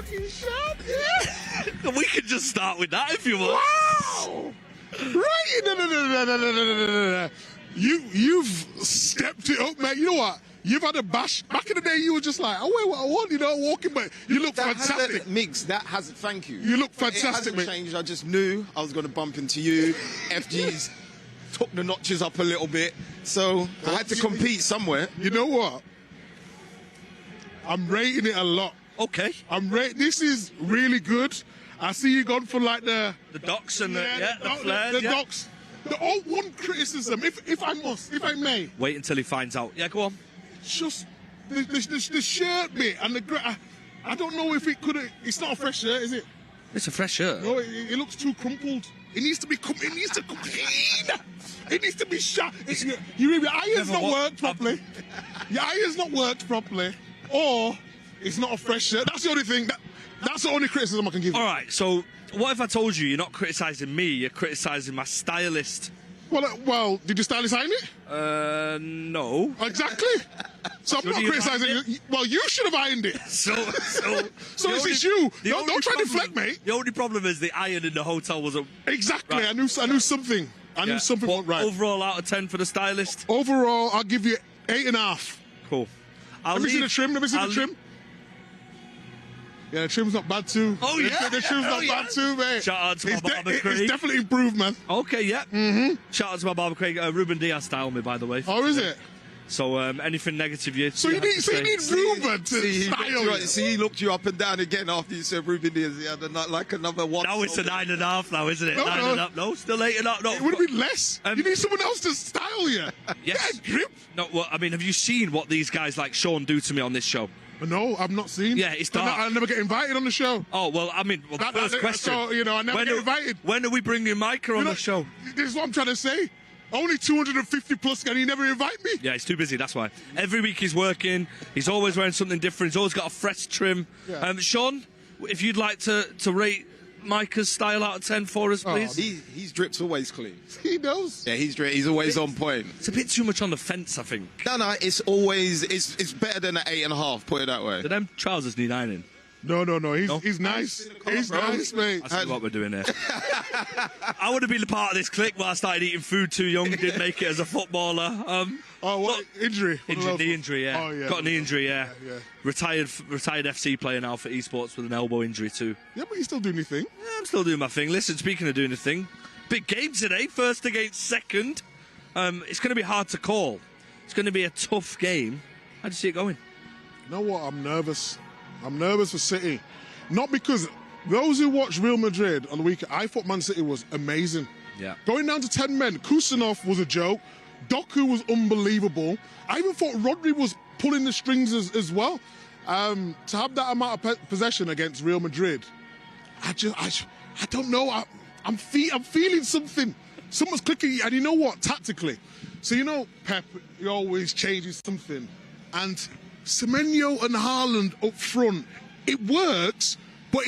fucking Shaun, yeah. We could just start with that if you want. Wow! Right? No. You've stepped it up, mate. You know what? You've had a bash. Back in the day, you were just like, I wear what I want, walking, but you look fantastic. Migs, thank you. You look fantastic, it hasn't mate. changed. I just knew I was going to bump into you. FG's took the notches up a little bit, so I had to compete somewhere. You know what? I'm rating it a lot. Okay. This is really good. I see you gone for like the docks and the flares. The docks. The all one criticism, if I may. Wait until he finds out. Yeah, go on. Just the shirt bit and I don't know if it could have. It's not a fresh shirt, is it? It's a fresh shirt. No, it looks too crumpled. It needs to be come clean. It needs to be shot. Your iron's not worked properly. Your iron's not worked properly, or it's not a fresh shirt. That's the only thing. That's the only criticism I can give you. All right. So what if I told you you're not criticising me? You're criticising my stylist. Well, did your stylist sign it? No. Exactly. So I'm not criticising you. Well, you should have ironed it. So it's you. Don't try to deflect, mate. The only problem is the iron in the hotel wasn't... Exactly. Right. I knew something. I knew something wasn't right. Overall out of 10 for the stylist? Overall, I'll give you 8.5. Cool. Let me see the trim. Yeah, the trim's not bad too. Oh, yeah. The trim's not bad too, mate. Shout out to my barber Craig. It's definitely improved, man. Okay, yeah. Mm-hmm. Shout out to my barber Craig. Ruben Diaz styled me, by the way. Oh, is it? So anything negative you... So you need Ruben to style you. He looked you up and down again after you said Ruben Diaz. He had another one. Now it's a 9.5 now, isn't it? No, 9.5. No, still 8.5. No. It would have been less. You need someone else to style you. Yes. Get a grip. No, well, I mean, have you seen what these guys like Shaun do to me on this show? No, I've not seen. Yeah, it's dark. I never get invited on the show. Oh, well, I mean, first question. So, I never get invited. When are we bringing Micah on the show? This is what I'm trying to say. Only 250 plus, and he never invite me. Yeah, he's too busy, that's why. Every week he's working. He's always wearing something different. He's always got a fresh trim. Yeah. Shaun, if you'd like to rate Micah's style out of 10 for us, please. His drip's always clean. He knows. Yeah, he's always on point. It's a bit too much on the fence, I think. No, it's always it's better than an 8.5. Put it that way. Do them trousers need ironing? No. He's nice. He's nice, mate. I see what we're doing here. I would have been a part of this clique, but I started eating food too young. Didn't make it as a footballer. Injury? Knee injury, yeah. Oh, yeah. Got a knee injury, yeah. Retired FC player now for esports with an elbow injury too. Yeah, but you still doing your thing. Yeah, I'm still doing my thing. Listen, speaking of doing the thing, big game today. First against second. It's going to be hard to call. It's going to be a tough game. How do you see it going? You know what? I'm nervous. I'm nervous for City. Not because those who watched Real Madrid on the weekend, I thought Man City was amazing. Yeah. Going down to 10 men, Kusanov was a joke. Doku was unbelievable. I even thought Rodri was pulling the strings as well. To have that amount of possession against Real Madrid, I don't know. I'm feeling something. Someone's clicking, and you know what? Tactically. So Pep, he always changes something. And Semenyo and Haaland up front, it works, but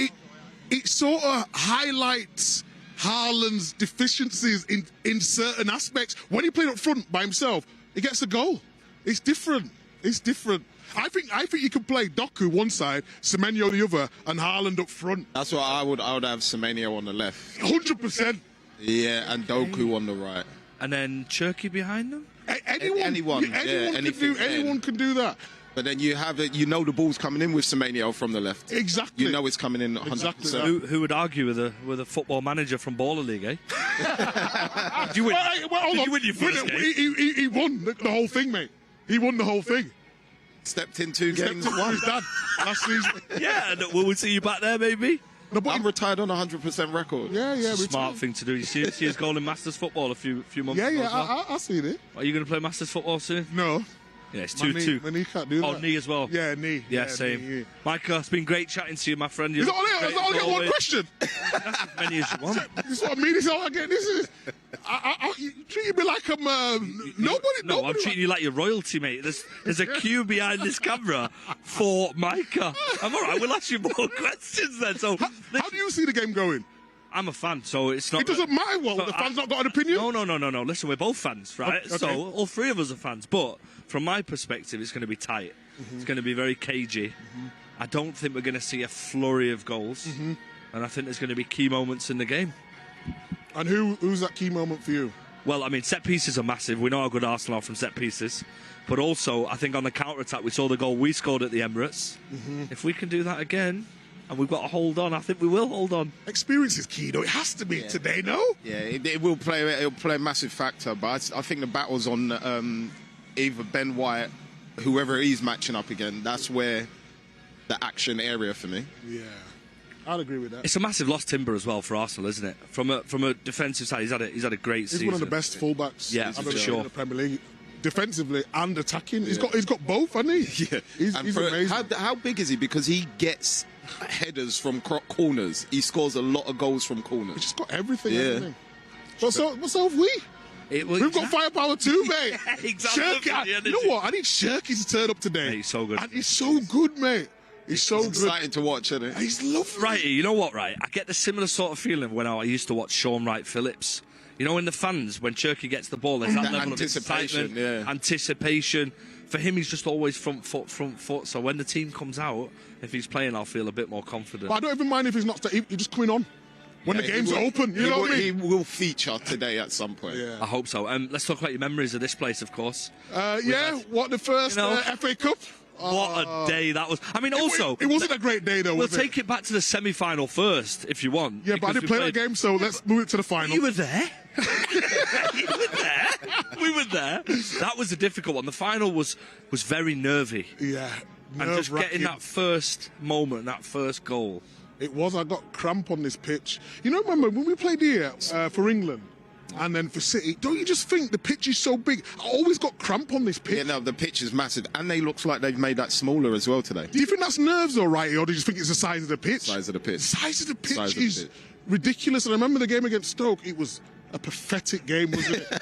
it sort of highlights Haaland's deficiencies in certain aspects. When he played up front by himself, he gets a goal. It's different. I think you can play Doku one side, Semenyo the other, and Haaland up front. That's what I would have Semenyo on the left. 100%. Yeah, and Doku on the right. And then Cherky behind them? Anyone can do that. But then you have it. The ball's coming in with Semenyo from the left. Exactly. You know it's coming in 100%. Exactly. Who would argue with a football manager from Baller League, eh? Did you win? Did you win your first game? He won the whole thing, mate. He won the whole thing. Stepped in 2 games. Won his dad last season. Yeah, will we see you back there, maybe? No, but I'm retired on 100% record. Yeah. Smart thing to do. You see his goal in Masters football a few months ago. Yeah, I seen it. Are you going to play Masters football soon? No. Yeah, it's 2-2. My knee can't do that. Oh, knee as well. Yeah, knee. Yeah, same. Knee, yeah. Micah, it's been great chatting to you, my friend. Is that all I get one question? That's as many as you want. This is what I mean. This is all I get. This is... you treating me like I'm... nobody. No, I'm treating you like you're royalty, mate. There's a queue behind this camera for Micah. I'm all right. We'll ask you more questions then. So, how do you see the game going? I'm a fan, so it's not... It doesn't matter the fans not got an opinion? No. Listen, we're both fans, right? Okay. So all three of us are fans. But from my perspective, it's going to be tight. It's going to be very cagey. I don't think we're going to see a flurry of goals. And I think there's going to be key moments in the game. And who's that key moment for you? Well, I mean, set pieces are massive. We know how good Arsenal are from set pieces. But also, I think on the counter-attack, we saw the goal we scored at the Emirates. If we can do that again, and we've got to hold on, I think we will hold on. Experience is key, though. It has to be today, no? Yeah, it will play a massive factor. But I think the battle's on either Ben White, whoever he's matching up again. That's where the action area for me. Yeah. I'd agree with that. It's a massive loss timber as well for Arsenal, isn't it? From a defensive side, he's had a great season. He's one of the best fullbacks I've ever seen in the Premier League, defensively and attacking. He's got both, hasn't he? Yeah, he's amazing. How big is he? Because he gets headers from corners. He scores a lot of goals from corners. He's just got everything. Hasn't he? What's up, We've got firepower too, mate. Exactly. Shirky, you know what? I need Shirky to turn up today. Mate, he's so good. And he's so good, mate. He's so good. Exciting to watch, isn't it? He's lovely. Right, you know what, right? I get the similar sort of feeling when I used to watch Shaun Wright-Phillips. You know, in the fans, when Cherky gets the ball, there's that level of excitement, anticipation. For him, he's just always front foot. So when the team comes out, if he's playing, I'll feel a bit more confident. But I don't even mind if he's not. He's just coming on. When the game's open, you know what I mean? He will feature today at some point. Yeah. I hope so. Let's talk about your memories of this place, of course. What the first FA Cup? What a day that was. I mean, also... It wasn't a great day, though, We'll take it back to the semi-final first, if you want. Yeah, but I didn't play that game, so let's move it to the final. You were there. You were there. We were there. That was a difficult one. The final was very nervy. Yeah, and just getting that first moment, that first goal. It was. I got cramp on this pitch. You know, remember when we played here for England and then for City, don't you just think the pitch is so big? I always got cramp on this pitch. Yeah, no, the pitch is massive. And they looks like they've made that smaller as well today. Do you think that's nerves, all right, or do you just think it's the size of the pitch? Size of the pitch. The size of the pitch is ridiculous. And I remember the game against Stoke, it was a pathetic game, wasn't it?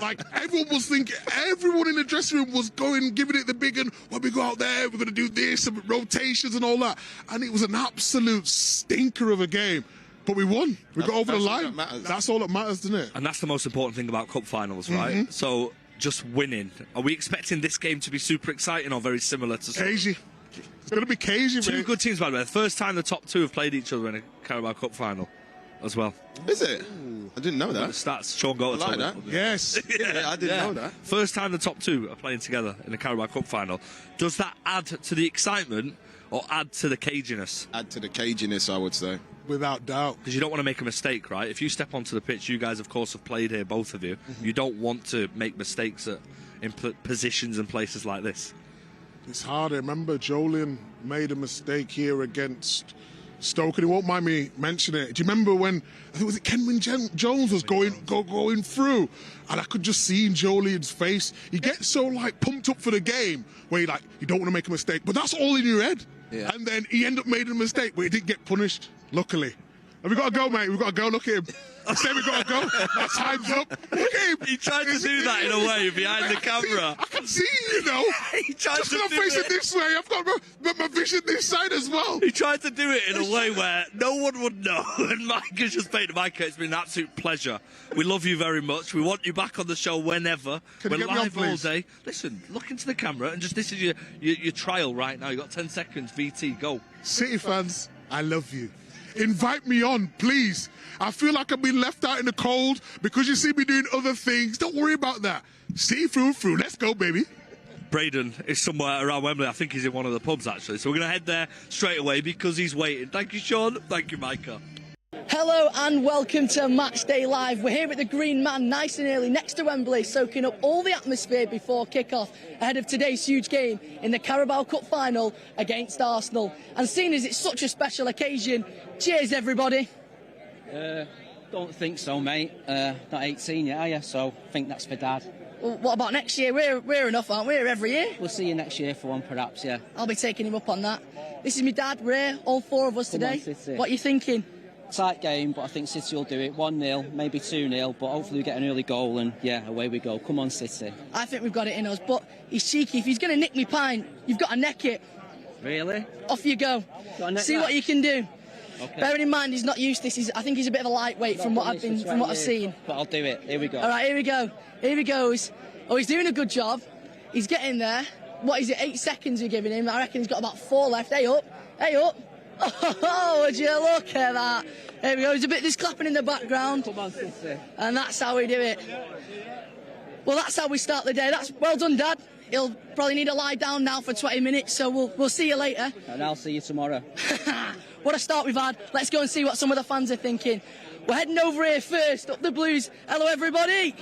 Like, everyone was thinking, everyone in the dressing room was giving it the big one. When we go out there, we're going to do this, and rotations and all that. And it was an absolute stinker of a game. But we won. We got over the line. That's all that matters, doesn't it? And that's the most important thing about cup finals, right? So, just winning. Are we expecting this game to be super exciting or very similar to... Cagey. It's going to be cagey, Two mate. good teams, by the way. The first time the top two have played each other in a Carabao Cup final as well. Is it? I didn't know that. The stats, Shaun got I like that. Yes. Yeah, I didn't know that. First time the top two are playing together in a Carabao Cup final. Does that add to the excitement or add to the caginess? Add to the caginess, I would say. Without doubt. Because you don't want to make a mistake, right? If you step onto the pitch, you guys, of course, have played here, both of you. You don't want to make mistakes in positions and places like this. It's hard. I remember Jolien made a mistake here against Stoke, and he won't mind me mentioning it. Do you remember when, I think, was it Kenwyne Jones was going through, and I could just see in Jolien's face, he gets so, like, pumped up for the game, where you don't want to make a mistake, but that's all in your head. Yeah. And then he ended up making a mistake, but he didn't get punished, luckily. Have we got to go, mate? We've got to go. Look at him. I said we've got to go. That time's up. Look at him. He tried to do that in a way behind the camera. I can see you know. He tried just to because I'm do facing it. this way, I've got my vision this side as well. He tried to do it in a way where no one would know. And Mike has just painted Mike. It's been an absolute pleasure. We love you very much. We want you back on the show whenever. Can We're you get me on, live all please? day. Listen, look into the camera and just this is your trial right now. You've got 10 seconds. VT, go. City fans, I love you. Invite me on, please. I feel like I've been left out in the cold because you see me doing other things. Don't worry about that. See through. Let's go, baby. Braden is somewhere around Wembley. I think he's in one of the pubs, actually. So we're going to head there straight away because he's waiting. Thank you, Shaun. Thank you, Micah. Hello and welcome to Matchday Live. We're here at the Green Man, nice and early, next to Wembley, soaking up all the atmosphere before kick-off ahead of today's huge game in the Carabao Cup final against Arsenal. And seeing as it's such a special occasion, cheers everybody. Don't think so, mate. Not 18 yet, are you? So I think that's for Dad. Well, what about next year? We're enough, aren't we? We're every year. We'll see you next year for one, perhaps, yeah. I'll be taking him up on that. This is my dad, we're here, all four of us Come on, today. City. What are you thinking? Tight game, but I think City will do it. 1-0, maybe 2-0, but hopefully we get an early goal and, yeah, away we go. Come on, City. I think we've got it in us, but he's cheeky. If he's going to nick me pint, you've got to neck it. Really? Off you go. See what you can do. Okay. Bearing in mind he's not used to this. I think he's a bit of a lightweight from what I've seen. But I'll do it. Here we go. All right, here we go. Here he goes. Oh, he's doing a good job. He's getting there. What is it, 8 seconds you're giving him? I reckon he's got about 4 left. Hey up, hey up. Oh, would you look at that? There we go, there's clapping in the background. Come on, sister. And that's how we do it. Well, that's how we start the day. That's well done, Dad. He'll probably need to lie down now for 20 minutes, so we'll see you later. And I'll see you tomorrow. What a start we've had. Let's go and see what some of the fans are thinking. We're heading over here first, up the Blues. Hello, everybody.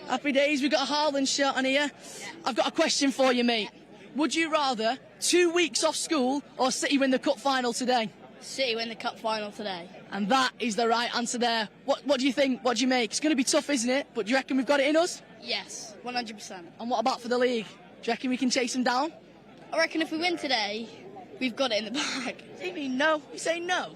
Happy days. We've got a Haaland shirt on here. I've got a question for you, mate. Would you rather 2 weeks off school or City win the cup final today? City win the cup final today. And that is the right answer there. What do you think? What do you make? It's going to be tough, isn't it? But do you reckon we've got it in us? Yes, 100%. And what about for the league? Do you reckon we can chase them down? I reckon if we win today, we've got it in the bag. What do you mean no? You say no?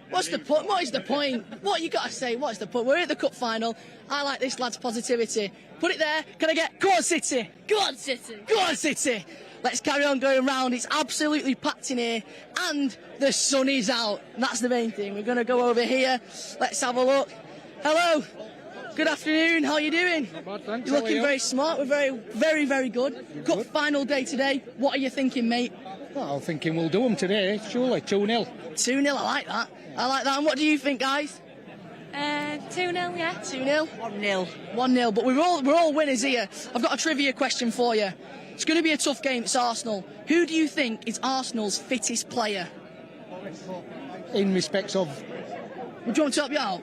What's the point? What is the point? What you got to say? What's the point? We're at the cup final. I like this lad's positivity. Put it there. Can I get... Go on, City. Go on, City. Go on, City. Let's carry on going round. It's absolutely packed in here. And the sun is out. And that's the main thing. We're going to go over here. Let's have a look. Hello. Good afternoon. How are you doing? Not bad, thanks. You're looking very smart. We're very, very, very good. Cup final day today. What are you thinking, mate? Well, I'm thinking we'll do them today, surely. 2-0. 2-0. I like that. I like that. And what do you think, guys? 2-0, yeah. 2-0? 1-0. 1-0. But we're all winners here. I've got a trivia question for you. It's going to be a tough game. It's Arsenal. Who do you think is Arsenal's fittest player? In respects of... Would you want to help you out?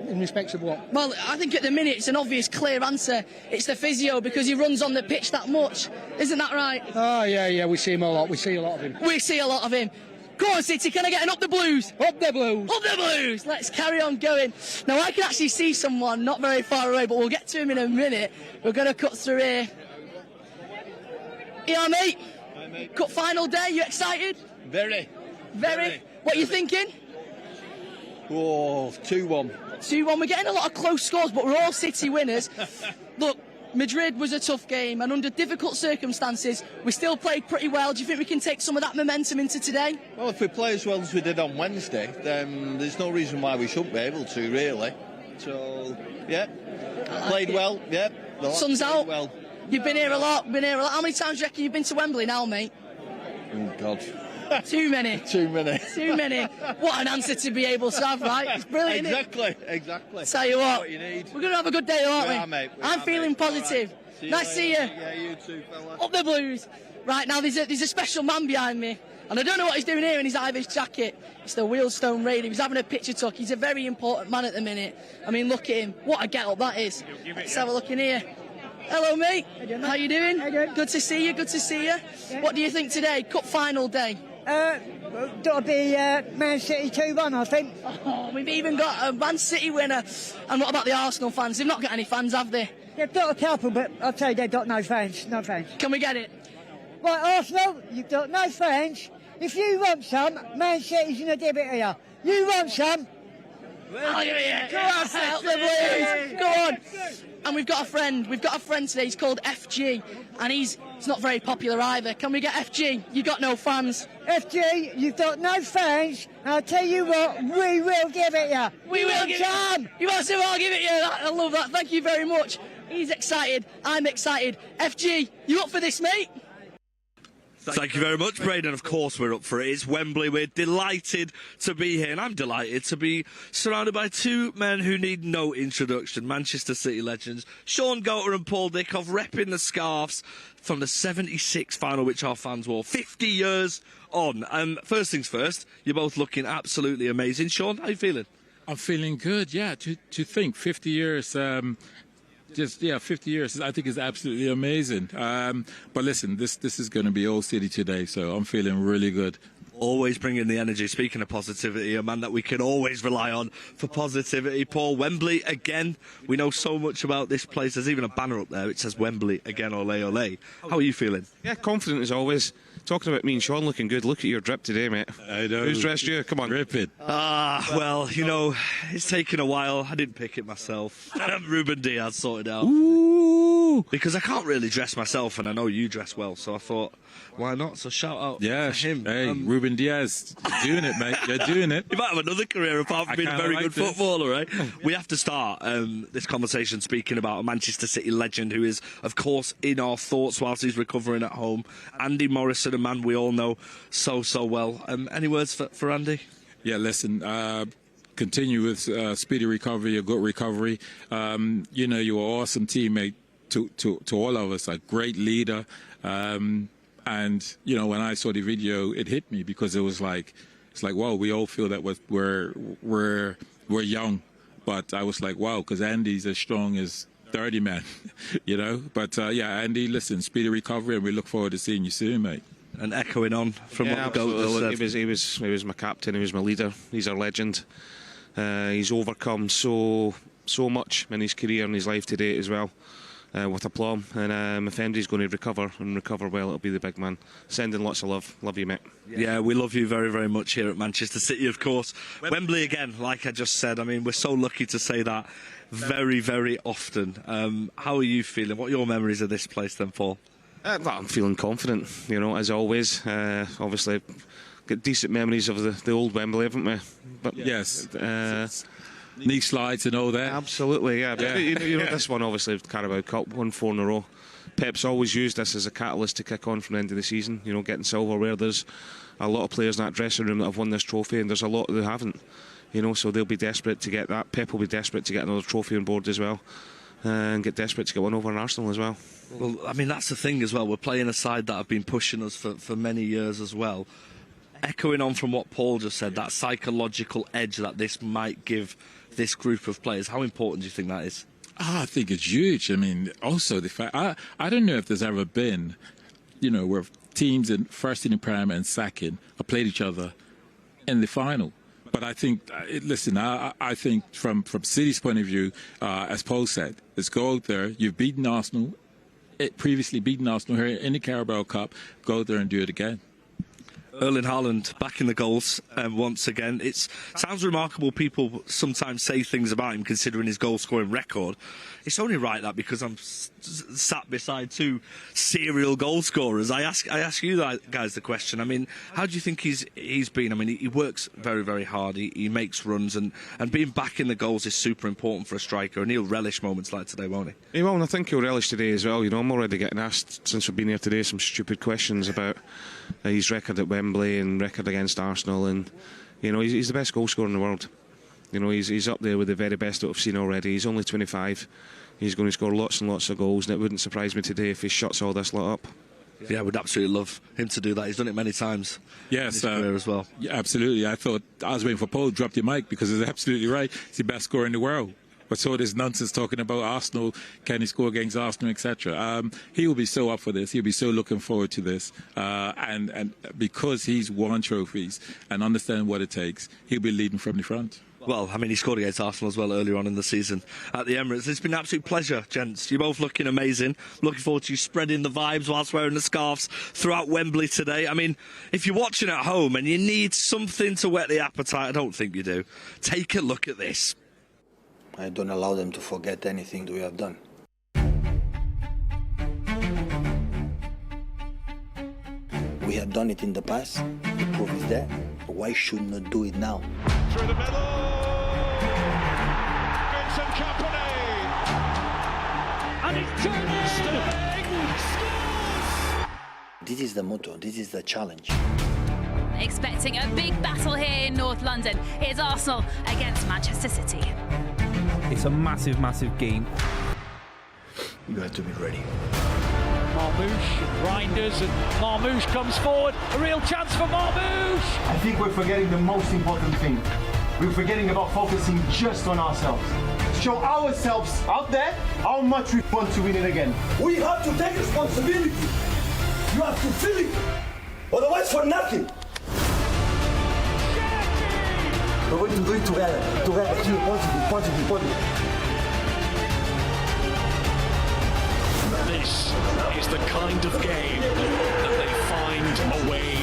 In respects of what? Well, I think at the minute it's an obvious, clear answer. It's the physio because he runs on the pitch that much. Isn't that right? Oh, yeah, we see him a lot. We see a lot of him. We see a lot of him. Go on, City, can I get an up the Blues? Up the Blues! Up the Blues! Let's carry on going. Now, I can actually see someone not very far away, but we'll get to him in a minute. We're going to cut through here. Yeah, mate. Hi, mate. Cup final day, you excited? Very. Very. What are you thinking? Oh, 2-1. 2-1. We're getting a lot of close scores, but we're all City winners. Look, Madrid was a tough game, and under difficult circumstances, we still played pretty well. Do you think we can take some of that momentum into today? Well, if we play as well as we did on Wednesday, then there's no reason why we shouldn't be able to, really. So, yeah, played well, yeah. Sun's out. Well. You've been here a lot, How many times do you reckon you've been to Wembley now, mate? Oh, God. Too many. Too many. Too many. What an answer to be able to have, right? It's brilliant, Exactly. Tell you what you need. we're going to have a good day, aren't we? We are, mate. I'm feeling positive. Right. Nice to see you. Yeah, you too, fella. Up the Blues. Right, now there's a special man behind me, and I don't know what he's doing here in his Irish jacket. It's the Wheelstone Raider. He's having a picture tuck. He's a very important man at the minute. I mean, look at him. What a get-up that is. Let's have a look in here. Hello, mate. How you doing? Good to see you. Good to see you. Yeah. What do you think today? Cup final day. That'll be Man City 2-1, I think. Oh, we've even got a Man City winner. And what about the Arsenal fans? They've not got any fans, have they? They've got a couple, but I'll tell you, they've got no fans. No fans. Can we get it? Right, Arsenal, you've got no fans. If you want some, Man City's going to give it here. You want some? I'll give it here. Go on, help the Blues. Go on. And we've got a friend. We've got a friend today. He's called FG, and he's not very popular either. Can we get FG? You got no fans. FG, you've got no fans. I'll tell you what, we will give it you. We will give it. You want to? I'll give it you. I love that. Thank you very much. He's excited. I'm excited. FG, you up for this, mate? Thank you very much, Braden. Of course we're up for it. It's Wembley. We're delighted to be here, and I'm delighted to be surrounded by two men who need no introduction. Manchester City legends, Shaun and Paul Dickoff, repping the scarves from the 76 final, which our fans wore 50 years on. First things first, you're both looking absolutely amazing. Shaun, how are you feeling? I'm feeling good, yeah. To think 50 years... 50 years, I think, is absolutely amazing. But listen, this is going to be Old City today, so I'm feeling really good. Always bringing the energy. Speaking of positivity, a man that we can always rely on for positivity. Paul, Wembley again. We know so much about this place. There's even a banner up there which says Wembley again, ole ole. How are you feeling? Yeah, confident as always. Talking about me and Shaun looking good, look at your drip today, mate. I know. Who's dressed you? Come on. Ripping. Well, you know, it's taken a while. I didn't pick it myself. Ruben Diaz sorted out. Ooh. Because I can't really dress myself, and I know you dress well, so I thought, why not? So shout out to him. Hey, Ruben Diaz, you're doing it, mate. You're doing it. You might have another career apart from being a very good footballer, right? We have to start this conversation speaking about a Manchester City legend who is, of course, in our thoughts whilst he's recovering at home. Andy Morrison, a man we all know so well. Any words for Andy? Yeah, listen, continue with speedy recovery, a good recovery. You know, you're an awesome teammate to all of us, a great leader. And, you know, when I saw the video, it hit me because it was like, it's like, wow, we all feel that we're young. But I was like, wow, because Andy's as strong as 30 man, you know. But, yeah, Andy, listen, speedy recovery, and we look forward to seeing you soon, mate. And echoing on from what the goal said. He was my captain, he was my leader, he's our legend. He's overcome so much in his career and his life to date as well. With aplomb, and if Andy's going to recover well, it'll be the big man. Sending lots of love you, mate. Yeah, we love you very, very much here at Manchester City, of course. Wembley again, like I just said. I mean, we're so lucky to say that very, very often. How are you feeling? What are your memories of this place then, Paul? Well, I'm feeling confident, you know, as always. Obviously, got decent memories of the old Wembley, haven't we? But yes. Knee slides and all that. Absolutely, yeah. But you know, this one, obviously, Carabao Cup, won 4 in a row. Pep's always used this as a catalyst to kick on from the end of the season, you know, getting silverware. There's a lot of players in that dressing room that have won this trophy, and there's a lot who haven't, you know, so they'll be desperate to get that. Pep will be desperate to get another trophy on board as well, and get desperate to get one over in Arsenal as well. Well, I mean, that's the thing as well. We're playing a side that have been pushing us for many years as well. Echoing on from what Paul just said, that psychological edge that this might give this group of players, how important do you think that is? I think it's huge. I mean, also the fact, I don't know if there's ever been, you know, where teams in first in the Prem and second have played each other in the final. But I think, listen, I think from City's point of view, as Paul said, let's go out there. You've beaten Arsenal, previously beaten Arsenal here in the Carabao Cup. Go out there and do it again. Erling Haaland back in the goals once again. It sounds remarkable. People sometimes say things about him considering his goal-scoring record. It's only right that because I'm sat beside 2 serial goal scorers, I ask you guys the question. I mean, how do you think he's been? I mean, he works very, very hard. He makes runs, and being back in the goals is super important for a striker, and he'll relish moments like today, won't he? He will, and I think he'll relish today as well. You know, I'm already getting asked since we've been here today some stupid questions about his record at Wembley and record against Arsenal, and you know, he's the best goal scorer in the world. You know, he's up there with the very best that we've seen already. He's only 25. He's going to score lots and lots of goals, and it wouldn't surprise me today if he shuts all this lot up. Yeah, I would absolutely love him to do that. He's done it many times. Yes, in his career as well. Yeah, absolutely. I was waiting for Paul to drop your mic because he's absolutely right. He's the best scorer in the world. But so this nonsense talking about Arsenal, can he score against Arsenal, etc. He will be so up for this. He'll be so looking forward to this. And because he's won trophies and understands what it takes, he'll be leading from the front. Well, I mean, he scored against Arsenal as well earlier on in the season at the Emirates. It's been an absolute pleasure, gents. You're both looking amazing. Looking forward to you spreading the vibes whilst wearing the scarves throughout Wembley today. I mean, if you're watching at home and you need something to whet the appetite, I don't think you do, take a look at this. I don't allow them to forget anything that we have done. We have done it in the past. The proof is there. Why should not do it now? Through the middle. Vincent Kompany. And he's turning. Sterling scores. This is the motto. This is the challenge. Expecting a big battle here in North London. Here's Arsenal against Manchester City. It's a massive, massive game. You have to be ready. Marmouche, grinders, and Marmouche comes forward. A real chance for Marmouche. I think we're forgetting the most important thing. We're forgetting about focusing just on ourselves. Show ourselves out there how much we want to win it again. We have to take responsibility. You have to feel it. Otherwise, for nothing. We're going to do it together. Positive. This is the kind of game that they find a way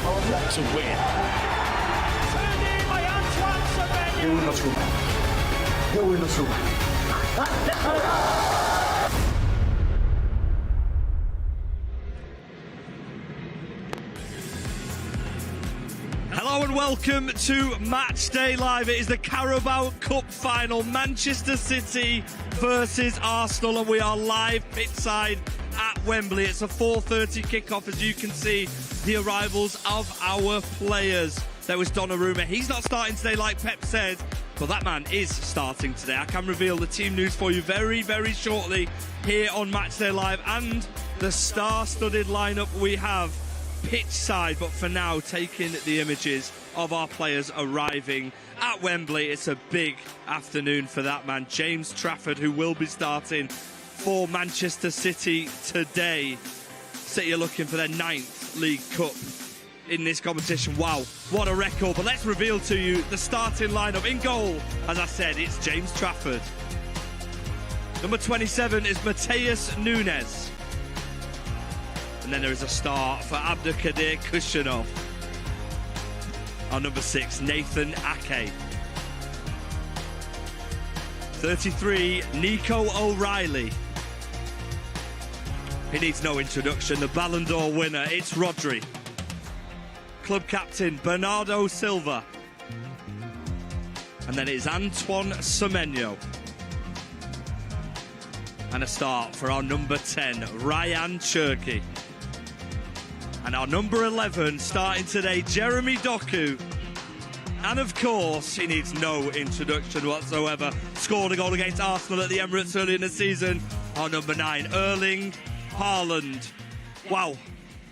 to win. Hello and welcome to Matchday Live. It is the Carabao Cup final, Manchester City versus Arsenal, and we are live pitchside at Wembley. It's a 4:30 kickoff. As you can see, the arrivals of our players. There was Donnarumma. He's not starting today like Pep said, but that man is starting today. I can reveal the team news for you very, very shortly here on Matchday Live, and the star-studded lineup we have pitchside. But for now, taking the images of our players arriving at Wembley. It's a big afternoon for that man, James Trafford, who will be starting for Manchester City today. City are looking for their 9th League Cup in this competition. Wow, what a record. But let's reveal to you the starting lineup. In goal, as I said, it's James Trafford. Number 27 is Mateus Nunes. And then there is a start for Abdelkader Kushanov. Our number 6, Nathan Ake. 33, Nico O'Reilly. He needs no introduction, the Ballon d'Or winner, it's Rodri. Club captain, Bernardo Silva. And then it's Antoine Semenyo. And a start for our number 10, Ryan Cherki. And our number 11, starting today, Jeremy Doku. And of course, he needs no introduction whatsoever. Scored a goal against Arsenal at the Emirates early in the season. Our number 9, Erling Haaland. Wow.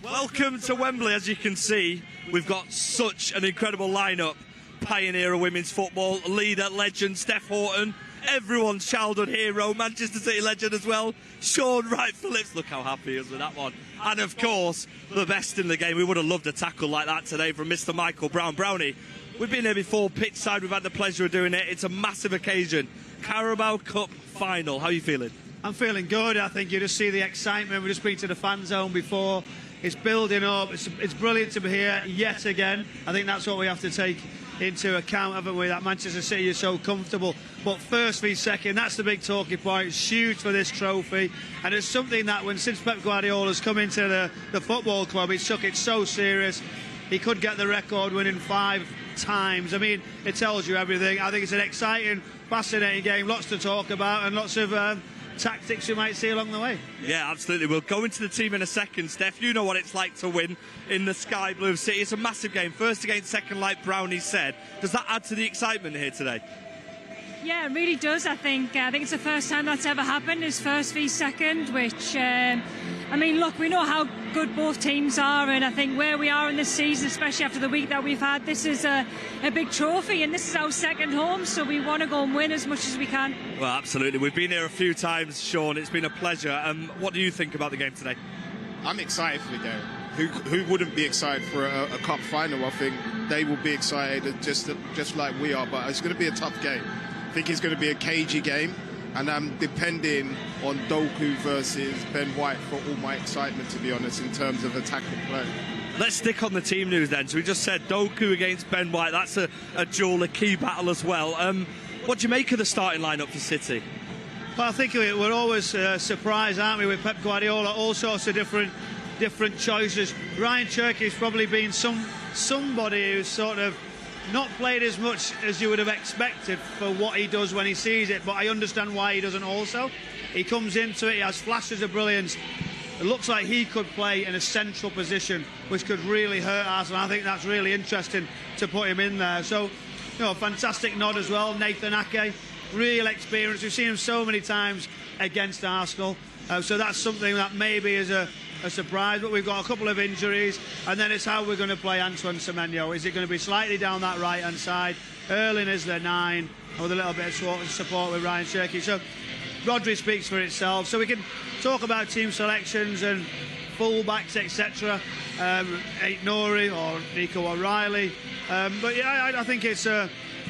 Welcome to Wembley. As you can see, we've got such an incredible lineup. Pioneer of women's football, leader, legend, Steph Houghton. Everyone's childhood hero, Manchester City legend as well, Shaun Wright-Phillips. Look how happy he is with that one. And of course, the best in the game. We would have loved a tackle like that today from Mr. Michael Brown. Brownie, we've been here before, pitchside, we've had the pleasure of doing it. It's a massive occasion. Carabao Cup final. How are you feeling? I'm feeling good. I think you just see the excitement. We've just been to the fan zone before. It's building up. It's brilliant to be here yet again. I think that's what we have to take into account, haven't we, that Manchester City is so comfortable. But first v second, that's the big talking point. It's huge for this trophy, and it's something that since Pep Guardiola's come into the football club, he's took it so serious. He could get the record winning 5 times. I mean, it tells you everything. I think it's an exciting, fascinating game, lots to talk about, and lots of tactics you might see along the way. Yeah, absolutely. We'll go into the team in a second. Steph, you know what it's like to win in the sky blue city. It's a massive game. First against second, like Brownie said. Does that add to the excitement here today? Yeah, it really does. I think it's the first time that's ever happened, is first v second, which, I mean, look, we know how good both teams are, and I think where we are in this season, especially after the week that we've had, this is a big trophy, and this is our second home, so we want to go and win as much as we can. Well, absolutely. We've been here a few times, Shaun. It's been a pleasure. What do you think about the game today? I'm excited for the game. Who wouldn't be excited for a cup final? I think they will be excited just like we are, but it's going to be a tough game. I think it's going to be a cagey game, and I'm depending on Doku versus Ben White for all my excitement, to be honest, in terms of attacking play. Let's stick on the team news then. So we just said Doku against Ben White. That's a duel, a key battle as well. What do you make of the starting lineup for City? Well, I think we're always surprised, aren't we, with Pep Guardiola, all sorts of different choices. Ryan Cherki's probably been somebody who's sort of not played as much as you would have expected for what he does when he sees it, but I understand why he doesn't also. He comes into it, he has flashes of brilliance. It looks like he could play in a central position, which could really hurt Arsenal. I think that's really interesting to put him in there. So, fantastic nod as well. Nathan Ake, real experience. We've seen him so many times against Arsenal. So that's something that maybe is a surprise, but we've got a couple of injuries, and then it's how we're going to play Antoine Semenyo. Is it going to be slightly down that right-hand side? Erling is the 9, with a little bit of support with Ryan Cherki. So Rodri speaks for itself. So we can talk about team selections and full-backs, etc. Nori or Nico O'Reilly. But yeah, I think it's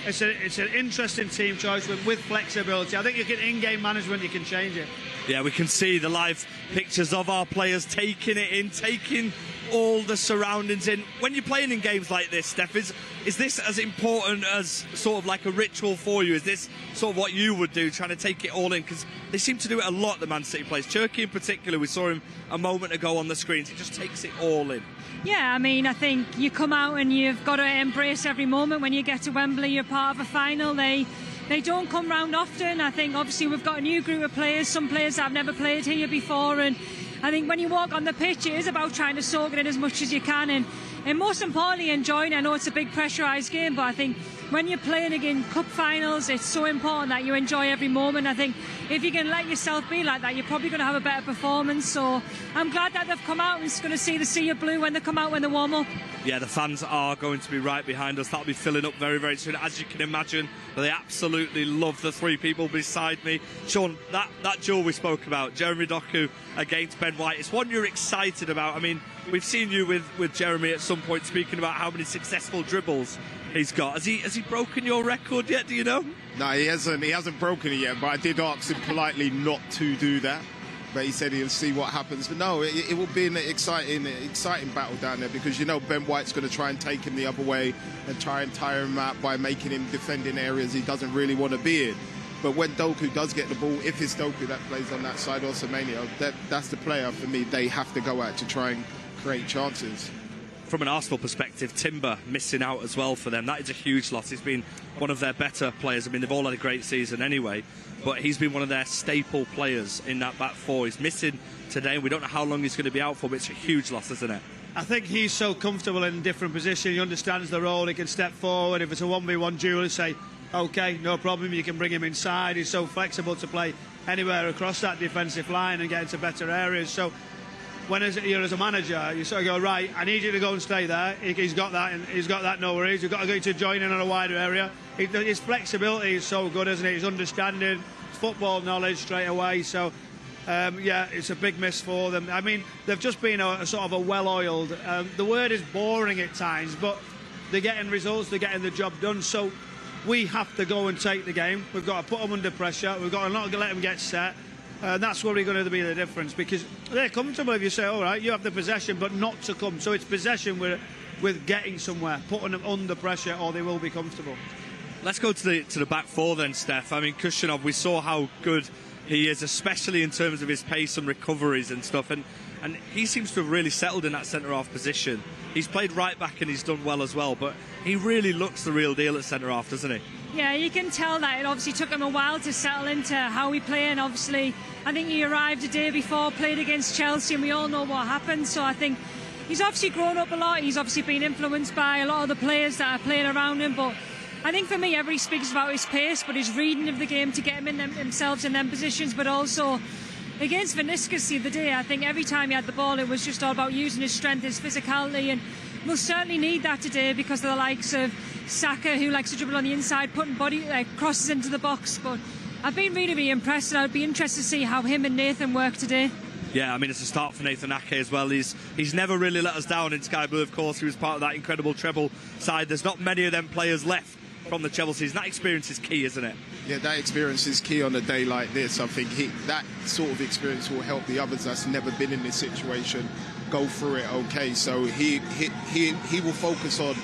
it's an interesting team choice with flexibility. I think you can in-game management, you can change it. Yeah, we can see the live pictures of our players taking it in, taking all the surroundings in. When you're playing in games like this, Steph, is this as important as sort of like a ritual for you? Is this sort of what you would do, trying to take it all in? Because they seem to do it a lot, the Man City players. Turkey in particular, we saw him a moment ago on the screens. He just takes it all in. Yeah, I mean, I think you come out and you've got to embrace every moment. When you get to Wembley, you're part of a final. They don't come round often. I think obviously we've got a new group of players, some players that have never played here before, and I think when you walk on the pitch, it is about trying to soak it in as much as you can, and most importantly enjoying it. I know it's a big pressurised game, but I think when you're playing again cup finals, it's so important that you enjoy every moment. I think if you can let yourself be like that, you're probably going to have a better performance. So I'm glad that they've come out and going to see the sea of blue when they come out, when they warm up. Yeah, the fans are going to be right behind us. That'll be filling up very, very soon. As you can imagine, they absolutely love the three people beside me. Shaun, that duel we spoke about, Jeremy Doku against Ben White, it's one you're excited about. I mean, we've seen you with Jeremy at some point speaking about how many successful dribbles he's got. Has he broken your record yet, do you know? No, he hasn't broken it yet, but I did ask him politely not to do that. But he said he'll see what happens. But no, it will be an exciting battle down there, because you know Ben White's going to try and take him the other way and try and tire him out by making him defend in areas he doesn't really want to be in. But when Doku does get the ball, if it's Doku that plays on that side or Semenyo, that's the player for me they have to go at to try and create chances. From an Arsenal perspective, Timber missing out as well for them. That is a huge loss. He's been one of their better players. I mean, they've all had a great season anyway, but he's been one of their staple players in that back four. He's missing today, and we don't know how long he's going to be out for, but it's a huge loss, isn't it? I think he's so comfortable in different positions. He understands the role. He can step forward. If it's a 1v1 duel, say, OK, no problem, you can bring him inside. He's so flexible to play anywhere across that defensive line and get into better areas. So when you're as a manager, you sort of go, right, I need you to go and stay there. He's got that, and he's got that, no worries. You've got to go to join in on a wider area. His flexibility is so good, isn't it? His understanding, football knowledge straight away. So, yeah, it's a big miss for them. I mean, they've just been a sort of a well-oiled. The word is boring at times, but they're getting results. They're getting the job done. So we have to go and take the game. We've got to put them under pressure. We've got to not let them get set. And that's where we're going to be the difference, because they're comfortable if you say, all right, you have the possession, but not to come. So it's possession with getting somewhere, putting them under pressure, or they will be comfortable. Let's go to the back four then, Steph. I mean, Kushinov, we saw how good he is, especially in terms of his pace and recoveries and stuff. And he seems to have really settled in that centre-half position. He's played right back and he's done well as well, but he really looks the real deal at centre-half, doesn't he? Yeah, you can tell that it obviously took him a while to settle into how we play, and obviously I think he arrived a day before, played against Chelsea, and we all know what happened. So I think he's obviously grown up a lot. He's obviously been influenced by a lot of the players that are playing around him, but I think for me, everybody speaks about his pace, but his reading of the game to get him in themselves in them positions, but also against Vinicius the other day, I think every time he had the ball, it was just all about using his strength, his physicality, and we'll certainly need that today because of the likes of Saka, who likes to dribble on the inside, putting crosses into the box. But I've been really, really impressed, and I'd be interested to see how him and Nathan work today. Yeah, I mean, it's a start for Nathan Ake as well. He's never really let us down in Sky Blue, of course. He was part of that incredible treble side. There's not many of them players left from the treble season. That experience is key, isn't it? Yeah, that experience is key on a day like this. I think that sort of experience will help the others that's never been in this situation go through it okay. So he will focus on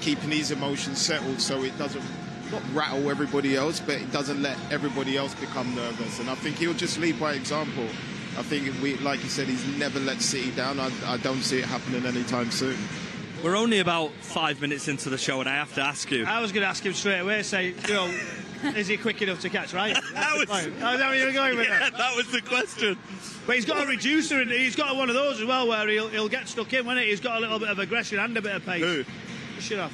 keeping his emotions settled so it doesn't not rattle everybody else, but it doesn't let everybody else become nervous. And I think he'll just lead by example. I think, like you said, he's never let City down. I don't see it happening anytime soon. We're only about 5 minutes into the show, and I have to ask you. I was going to ask him straight away, say, you know, is he quick enough to catch right? That was where you were going with that? That was the question. But he's got a reducer, and he's got one of those as well, where he'll get stuck in, won't he? He's got a little bit of aggression and a bit of pace. Who? Shut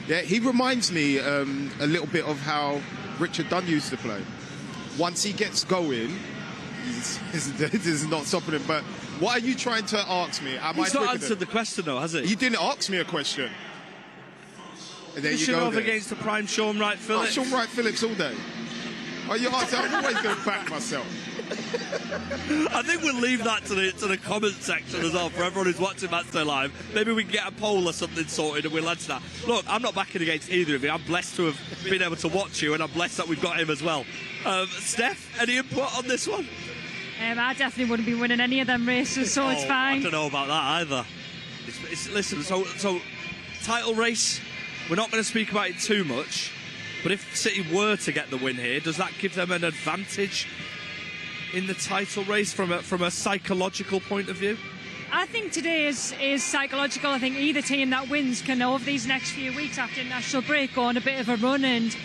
Yeah, he reminds me a little bit of how Richard Dunn used to play. Once he gets going, this is not stopping him. But what are you trying to ask me? He's not answered the question, though, has he? You didn't ask me a question. And there you go. Against the prime Shaun Wright-Phillips. Shaun Wright-Phillips all day. Oh, you asked, I'm always going to back myself. I think we'll leave that to the comment section as well for everyone who's watching Matchday Live. Maybe we can get a poll or something sorted and we'll answer that. Look, I'm not backing against either of you. I'm blessed to have been able to watch you, and I'm blessed that we've got him as well. Steph, any input on this one? I definitely wouldn't be winning any of them races, so it's fine. I don't know about that either. Listen, so title race, we're not going to speak about it too much, but if City were to get the win here, does that give them an advantage in the title race from a psychological point of view? I think today is psychological. I think either team that wins can, over these next few weeks after national break, go on a bit of a run. And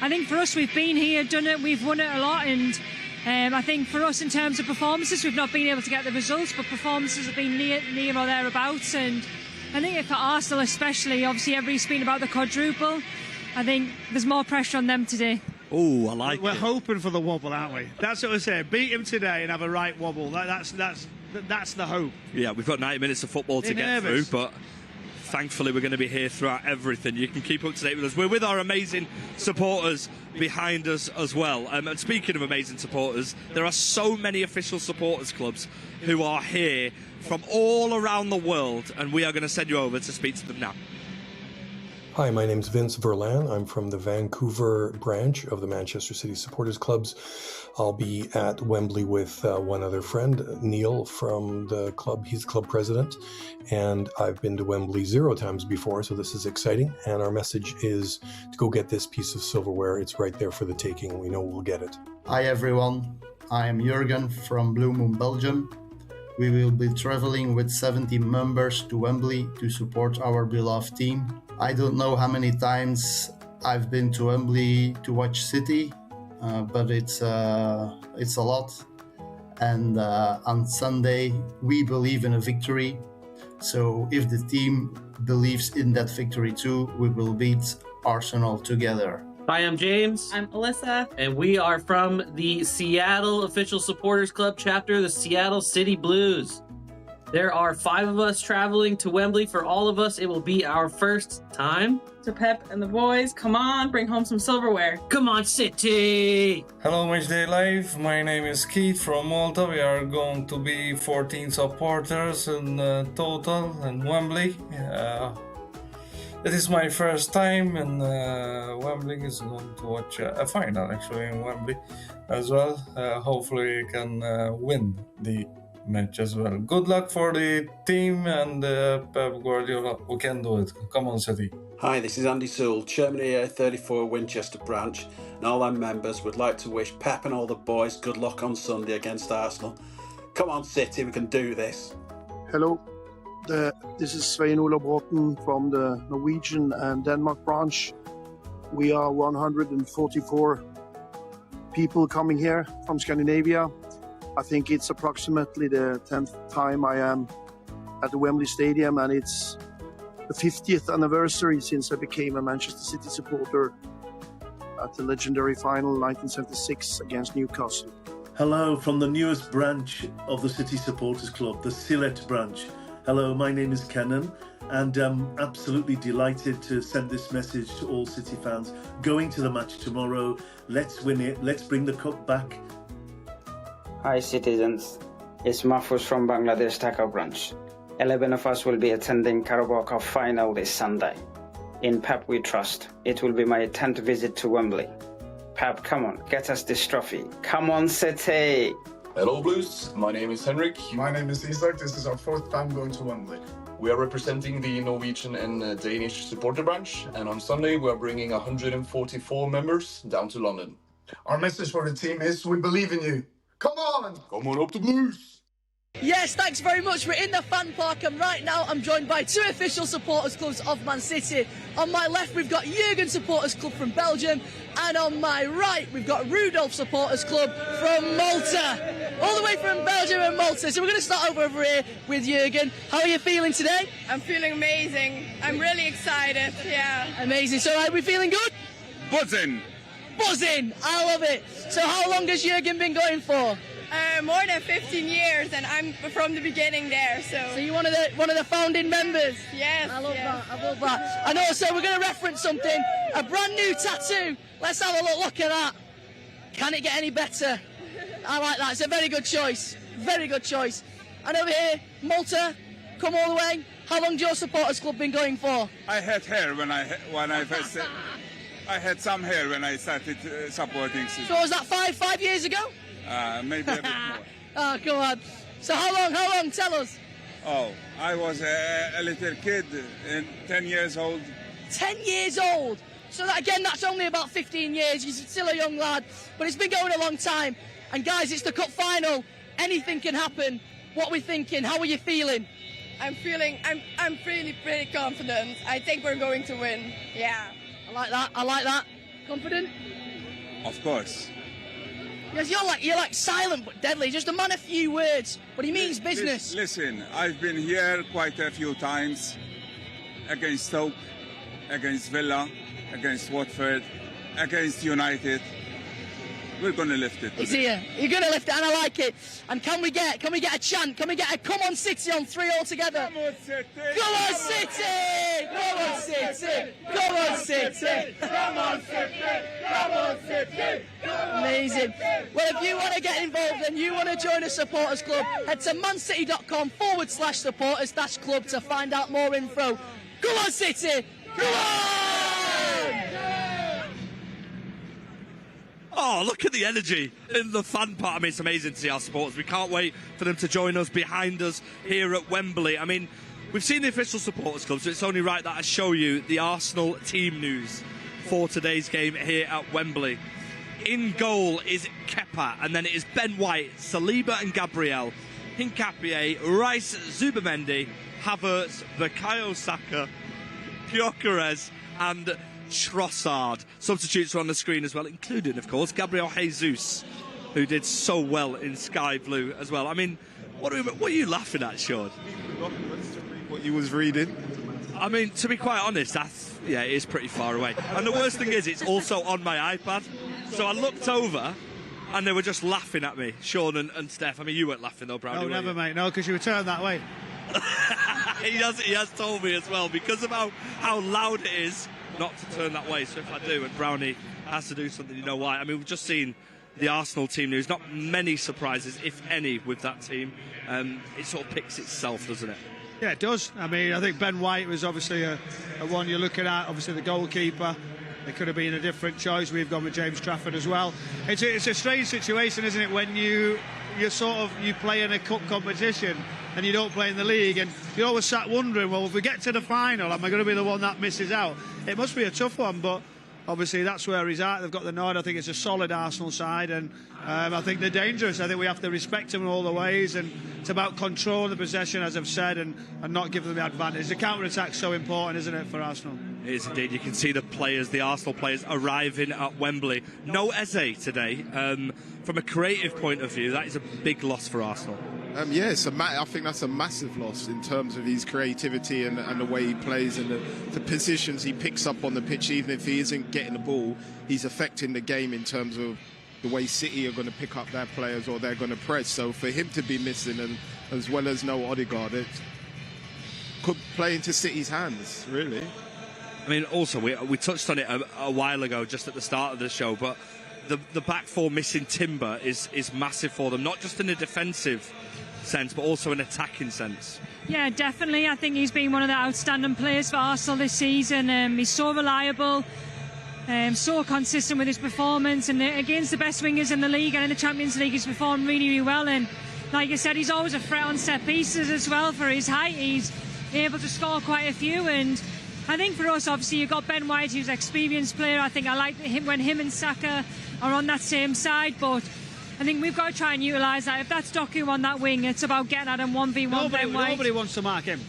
I think for us, we've been here, done it, we've won it a lot. And I think for us, in terms of performances, we've not been able to get the results, but performances have been near or thereabouts. And I think for Arsenal especially, obviously everybody's speaking about the quadruple. I think there's more pressure on them today. Oh, I like it. We're hoping for the wobble, aren't we? That's what we're saying. Beat him today and have a right wobble. That's the hope. Yeah, we've got 90 minutes of football to get through, but thankfully we're going to be here throughout everything. You can keep up to date with us. We're with our amazing supporters behind us as well. And speaking of amazing supporters, there are so many official supporters clubs who are here from all around the world, and we are going to send you over to speak to them now. Hi, my name's Vince Verlan. I'm from the Vancouver branch of the Manchester City Supporters Clubs. I'll be at Wembley with one other friend, Neil, from the club. He's club president, and I've been to Wembley 0 times before, so this is exciting. And our message is to go get this piece of silverware. It's right there for the taking. We know we'll get it. Hi, everyone. I am Jurgen from Blue Moon, Belgium. We will be traveling with 70 members to Wembley to support our beloved team. I don't know how many times I've been to Wembley to watch City, but it's a lot. And on Sunday, we believe in a victory. So if the team believes in that victory too, we will beat Arsenal together. Hi, I'm James. I'm Alyssa. And we are from the Seattle Official Supporters Club chapter, the Seattle City Blues. There are 5 of us traveling to Wembley. For all of us, it will be our first time. To Pep and the boys, come on, bring home some silverware. Come on, City! Hello, Matchday Live. My name is Keith from Malta. We are going to be 14 supporters in total in Wembley. It is my first time in Wembley. Is going to watch a final actually in Wembley as well. Hopefully we can win the match as well. Good luck for the team and Pep Guardiola. We can do it. Come on, City. Hi, this is Andy Sewell, Chairman of the A34 Winchester branch, and all our members would like to wish Pep and all the boys good luck on Sunday against Arsenal. Come on, City, we can do this. Hello. This is Svein Olav Bråten from the Norwegian and Denmark branch. We are 144 people coming here from Scandinavia. I think it's approximately the 10th time I am at the Wembley Stadium, and it's the 50th anniversary since I became a Manchester City supporter at the legendary final 1976 against Newcastle. Hello from the newest branch of the City Supporters Club, the Sylhet branch. Hello, my name is Kenan, and I'm absolutely delighted to send this message to all City fans going to the match tomorrow. Let's win it. Let's bring the cup back. Hi, citizens. It's Mahfouz from Bangladesh Dhaka branch. 11 of us will be attending Carabao Cup final this Sunday. In Pep we trust. It will be my 10th visit to Wembley. Pep, come on, get us this trophy. Come on, City! Hello Blues, my name is Henrik. My name is Isak, this is our 4th time going to Wembley. We are representing the Norwegian and Danish supporter branch, and on Sunday we are bringing 144 members down to London. Our message for the team is, we believe in you. Come on! Come on up the Blues! Yes, thanks very much. We're in the fan park, and right now I'm joined by 2 official supporters clubs of Man City. On my left, we've got Jurgen Supporters Club from Belgium, and on my right, we've got Rudolph Supporters Club from Malta. All the way from Belgium and Malta. So we're going to start over here with Jurgen. How are you feeling today? I'm feeling amazing. I'm really excited, yeah. Amazing. So are we feeling good? Buzzing! Buzzing! I love it. So how long has Jurgen been going for? More than 15 years, and I'm from the beginning there. So you're one of the founding members. Yes, I love that. I love that. And also, we're going to reference something. A brand new tattoo. Let's have a look at that. Can it get any better? I like that. It's a very good choice. Very good choice. And over here, Malta, come all the way. How long has your supporters club been going for? I had hair when I first. I had some hair when I started supporting City. So was that 5 years ago? Maybe a bit more. Oh, come on. So how long? Tell us. Oh, I was a little kid, 10 years old. 10 years old? So that, again, that's only about 15 years. You're still a young lad, but it's been going a long time. And guys, it's the cup final. Anything can happen. What are we thinking? How are you feeling? I'm really pretty confident. I think we're going to win. Yeah. I like that. Confident? Of course. Yes, you're like silent but deadly. Just a man of few words, but he means business. Listen, I've been here quite a few times against Stoke, against Villa, against Watford, against United. We're going to lift it. He's here. You're going to lift it, and I like it. And can we get a chant? Can we get a come on City on 3 all together? Come on City! Come on City! Come on City! Come on City! Come on City! Come on City! Amazing. Well, if you want to get involved and you want to join a supporters club, head to mancity.com/supporters-club to find out more info. Come on City! Come on! Oh, look at the energy in the fan part. I mean, it's amazing to see our supporters. We can't wait for them to join us behind us here at Wembley. I mean, we've seen the official supporters club, so it's only right that I show you the Arsenal team news for today's game here at Wembley. In goal is Kepa, and then it is Ben White, Saliba and Gabriel, Hincapié, Rice, Zubamendi, Havertz, Bukayo Saka, Gyökeres and Trossard. Substitutes are on the screen as well, including, of course, Gabriel Jesus, who did so well in sky blue as well. I mean, what are you laughing at, Shaun? What you was reading. I mean, to be quite honest, it is pretty far away. And the worst thing is, it's also on my iPad. So I looked over, and they were just laughing at me, Shaun and Steph. I mean, you weren't laughing though, Brownie. No, never, mate. No, because you were turned that way. He has told me as well, because of how loud it is, not to turn that way. So if I do, and Brownie has to do something, you know why. I mean, we've just seen the Arsenal team news. Not many surprises, if any, with that team. It sort of picks itself, doesn't it? Yeah, it does. I mean, I think Ben White was obviously a one you're looking at. Obviously, the goalkeeper. It could have been a different choice. We've gone with James Trafford as well. It's a strange situation, isn't it, when you play in a cup competition and you don't play in the league, and you're always sat wondering, well, if we get to the final, am I going to be the one that misses out? It must be a tough one, but obviously that's where he's at. They've got the nod. I think it's a solid Arsenal side, and I think they're dangerous. I think we have to respect them in all the ways, and it's about controlling the possession, as I've said, and not give them the advantage. The counter-attack's so important, isn't it, for Arsenal? It is indeed. You can see the Arsenal players arriving at Wembley. No Eze today. From a creative point of view, that is a big loss for Arsenal. I think that's a massive loss in terms of his creativity and the way he plays and the positions he picks up on the pitch. Even if he isn't getting the ball, he's affecting the game in terms of the way City are going to pick up their players or they're going to press. So for him to be missing, and as well as no Odegaard, it could play into City's hands, really. I mean, also, we touched on it a while ago, just at the start of the show, but the back four missing Timber is massive for them, not just in a defensive sense, but also an attacking sense. Yeah, definitely. I think he's been one of the outstanding players for Arsenal this season. He's so reliable, so consistent with his performance, and against the best wingers in the league and in the Champions League, he's performed really, really well. And like I said, he's always a threat on set pieces as well. For his height, he's able to score quite a few. And I think for us, obviously, you've got Ben White, who's an experienced player. I think I like him when him and Saka are on that same side, but I think we've got to try and utilise that. If that's Doku on that wing, it's about getting at him 1v1. Nobody wants to mark him.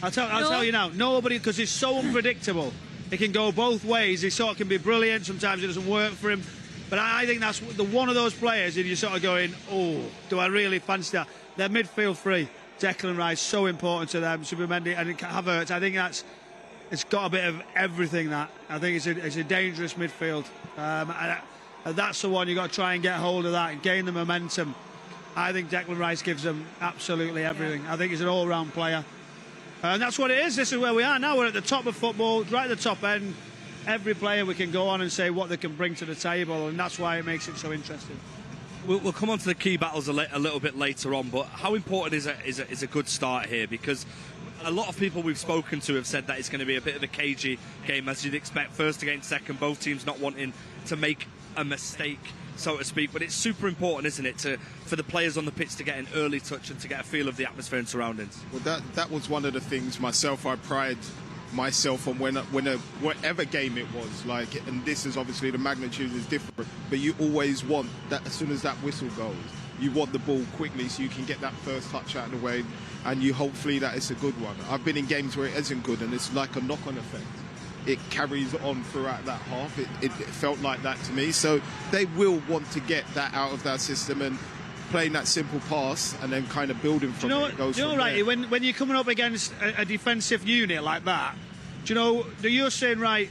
I'll tell you now, nobody, because he's so unpredictable. It can go both ways. He sort of can be brilliant. Sometimes it doesn't work for him. But I think that's one of those players, and you're sort of going, oh, do I really fancy that? They're midfield free. Declan Rice, so important to them. Zubamendi and Havertz. I think it's got a bit of everything. That I think it's a dangerous midfield. And that's the one you've got to try and get hold of that and gain the momentum. I think Declan Rice gives them absolutely everything. I think he's an all-round player. And that's what it is. This is where we are now. We're at the top of football, right at the top end. Every player we can go on and say what they can bring to the table, and that's why it makes it so interesting. We'll come on to the key battles a little bit later on, but how important is a good start here? Because a lot of people we've spoken to have said that it's going to be a bit of a cagey game, as you'd expect, first against second, both teams not wanting to make a mistake, so to speak. But it's super important, isn't it, for the players on the pitch to get an early touch and to get a feel of the atmosphere and surroundings? Well, that was one of the things I pride myself on whatever game it was, like, and this is obviously the magnitude is different, but you always want that as soon as that whistle goes, you want the ball quickly so you can get that first touch out of the way, and you hopefully that it's a good one. I've been in games where it isn't good and it's like a knock-on effect. It carries on throughout that half. It felt like that to me. So they will want to get that out of their system and playing that simple pass and then kind of building from it. Right, when you're coming up against a defensive unit like that, you're saying, right,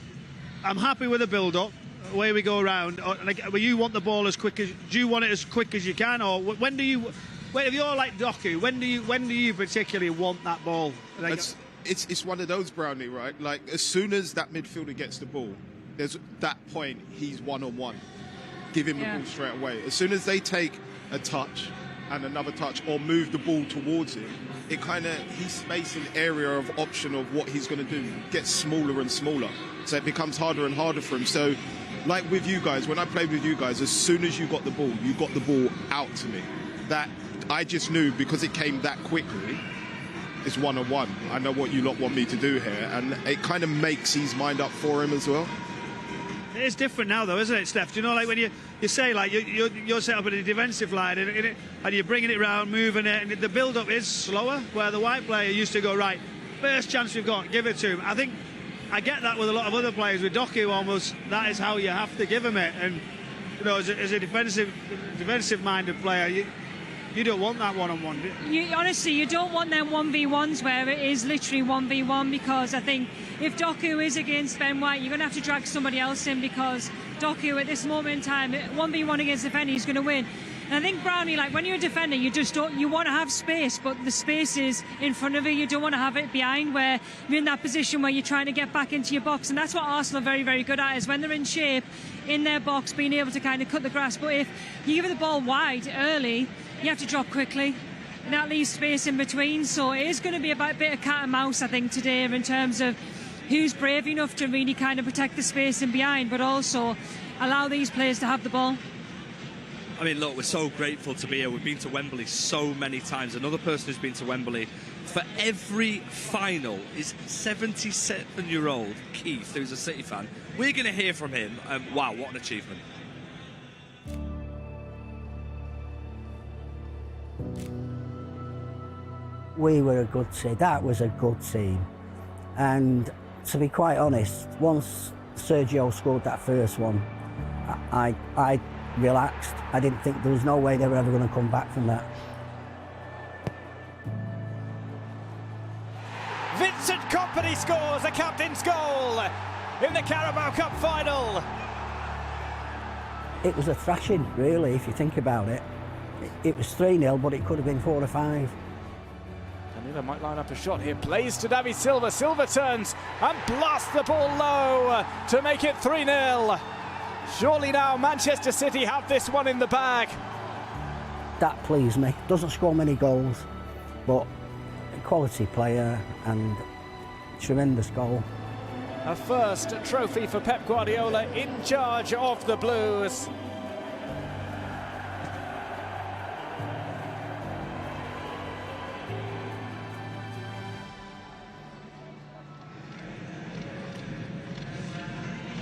I'm happy with the build-up, away we go around, or you want the ball do you want it as quick as you can, or if you're like Doku, when do you particularly want that ball? It's one of those, Brownie, right? Like, as soon as that midfielder gets the ball, there's that point he's one-on-one. Give him the ball straight away. As soon as they take a touch and another touch or move the ball towards him, he's spacing area of option of what he's going to do gets smaller and smaller. So it becomes harder and harder for him. So, like with you guys, when I played with you guys, as soon as you got the ball out to me. That I just knew, because it came that quickly, it's one-on-one. I know what you lot want me to do here, and it kind of makes his mind up for him as well. It is different now, though, isn't it, Steph? Do you know, like when you say, like, you're set up in a defensive line and you're bringing it around, moving it, and the build-up is slower, where the white player used to go, right, first chance we've got, give it to him. I think I get that with a lot of other players. With Doku, almost, that is how you have to give him it. And, as a defensive-minded player, you don't want that one-on-one. Honestly, you don't want them 1v1s where it is literally 1v1, because I think if Doku is against Ben White, you're going to have to drag somebody else in, because Doku at this moment in time, 1v1 against the defender, he's going to win. And I think, Brownie, like, when you're a defender, you want to have space, but the space is in front of you. You don't want to have it behind, where you're in that position where you're trying to get back into your box. And that's what Arsenal are very, very good at, is when they're in shape, in their box, being able to kind of cut the grass. But if you give the ball wide early, you have to drop quickly, and that leaves space in between. So it is going to be a bit of cat and mouse, I think, today, in terms of who's brave enough to really kind of protect the space in behind, but also allow these players to have the ball. I mean, look, we're so grateful to be here. We've been to Wembley so many times. Another person who's been to Wembley for every final is 77-year-old Keith, who's a City fan. We're going to hear from him. Wow, what an achievement. We were a good team. That was a good team. And to be quite honest, once Sergio scored that first one, I relaxed. I didn't think there was no way they were ever going to come back from that. Vincent Kompany scores a captain's goal in the Carabao Cup final. It was a thrashing, really, if you think about it. It was 3-0, but it could have been 4 or 5. Danilo might line up a shot here, plays to David Silva. Silva turns and blasts the ball low to make it 3-0. Surely now Manchester City have this one in the bag. That pleased me. Doesn't score many goals, but a quality player and tremendous goal. A first trophy for Pep Guardiola in charge of the Blues.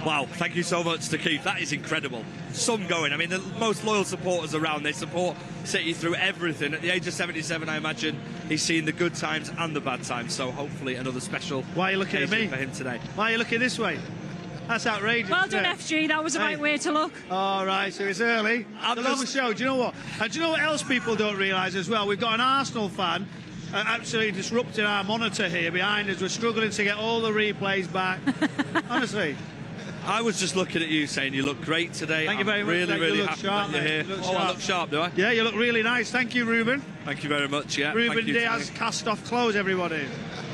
Wow, thank you so much to Keith. That is incredible. Sun going. I mean, the most loyal supporters around. They support City through everything. At the age of 77, I imagine he's seen the good times and the bad times. So hopefully another special Why are you looking at me? for him today. Why are you looking this way? That's outrageous. Well done, FG. That was the right way to look. All right, so it's early. I love the show. Do you know what? And do you know what else people don't realise as well? We've got an Arsenal fan absolutely disrupting our monitor here behind us. We're struggling to get all the replays back. Honestly. I was just looking at you saying you look great today. Thank you very much. Really you happy sharp, that you're here. I look sharp, do I? Yeah, you look really nice. Thank you, Ruben. Thank you very much, yeah. Ruben Diaz, cast-off clothes, everybody.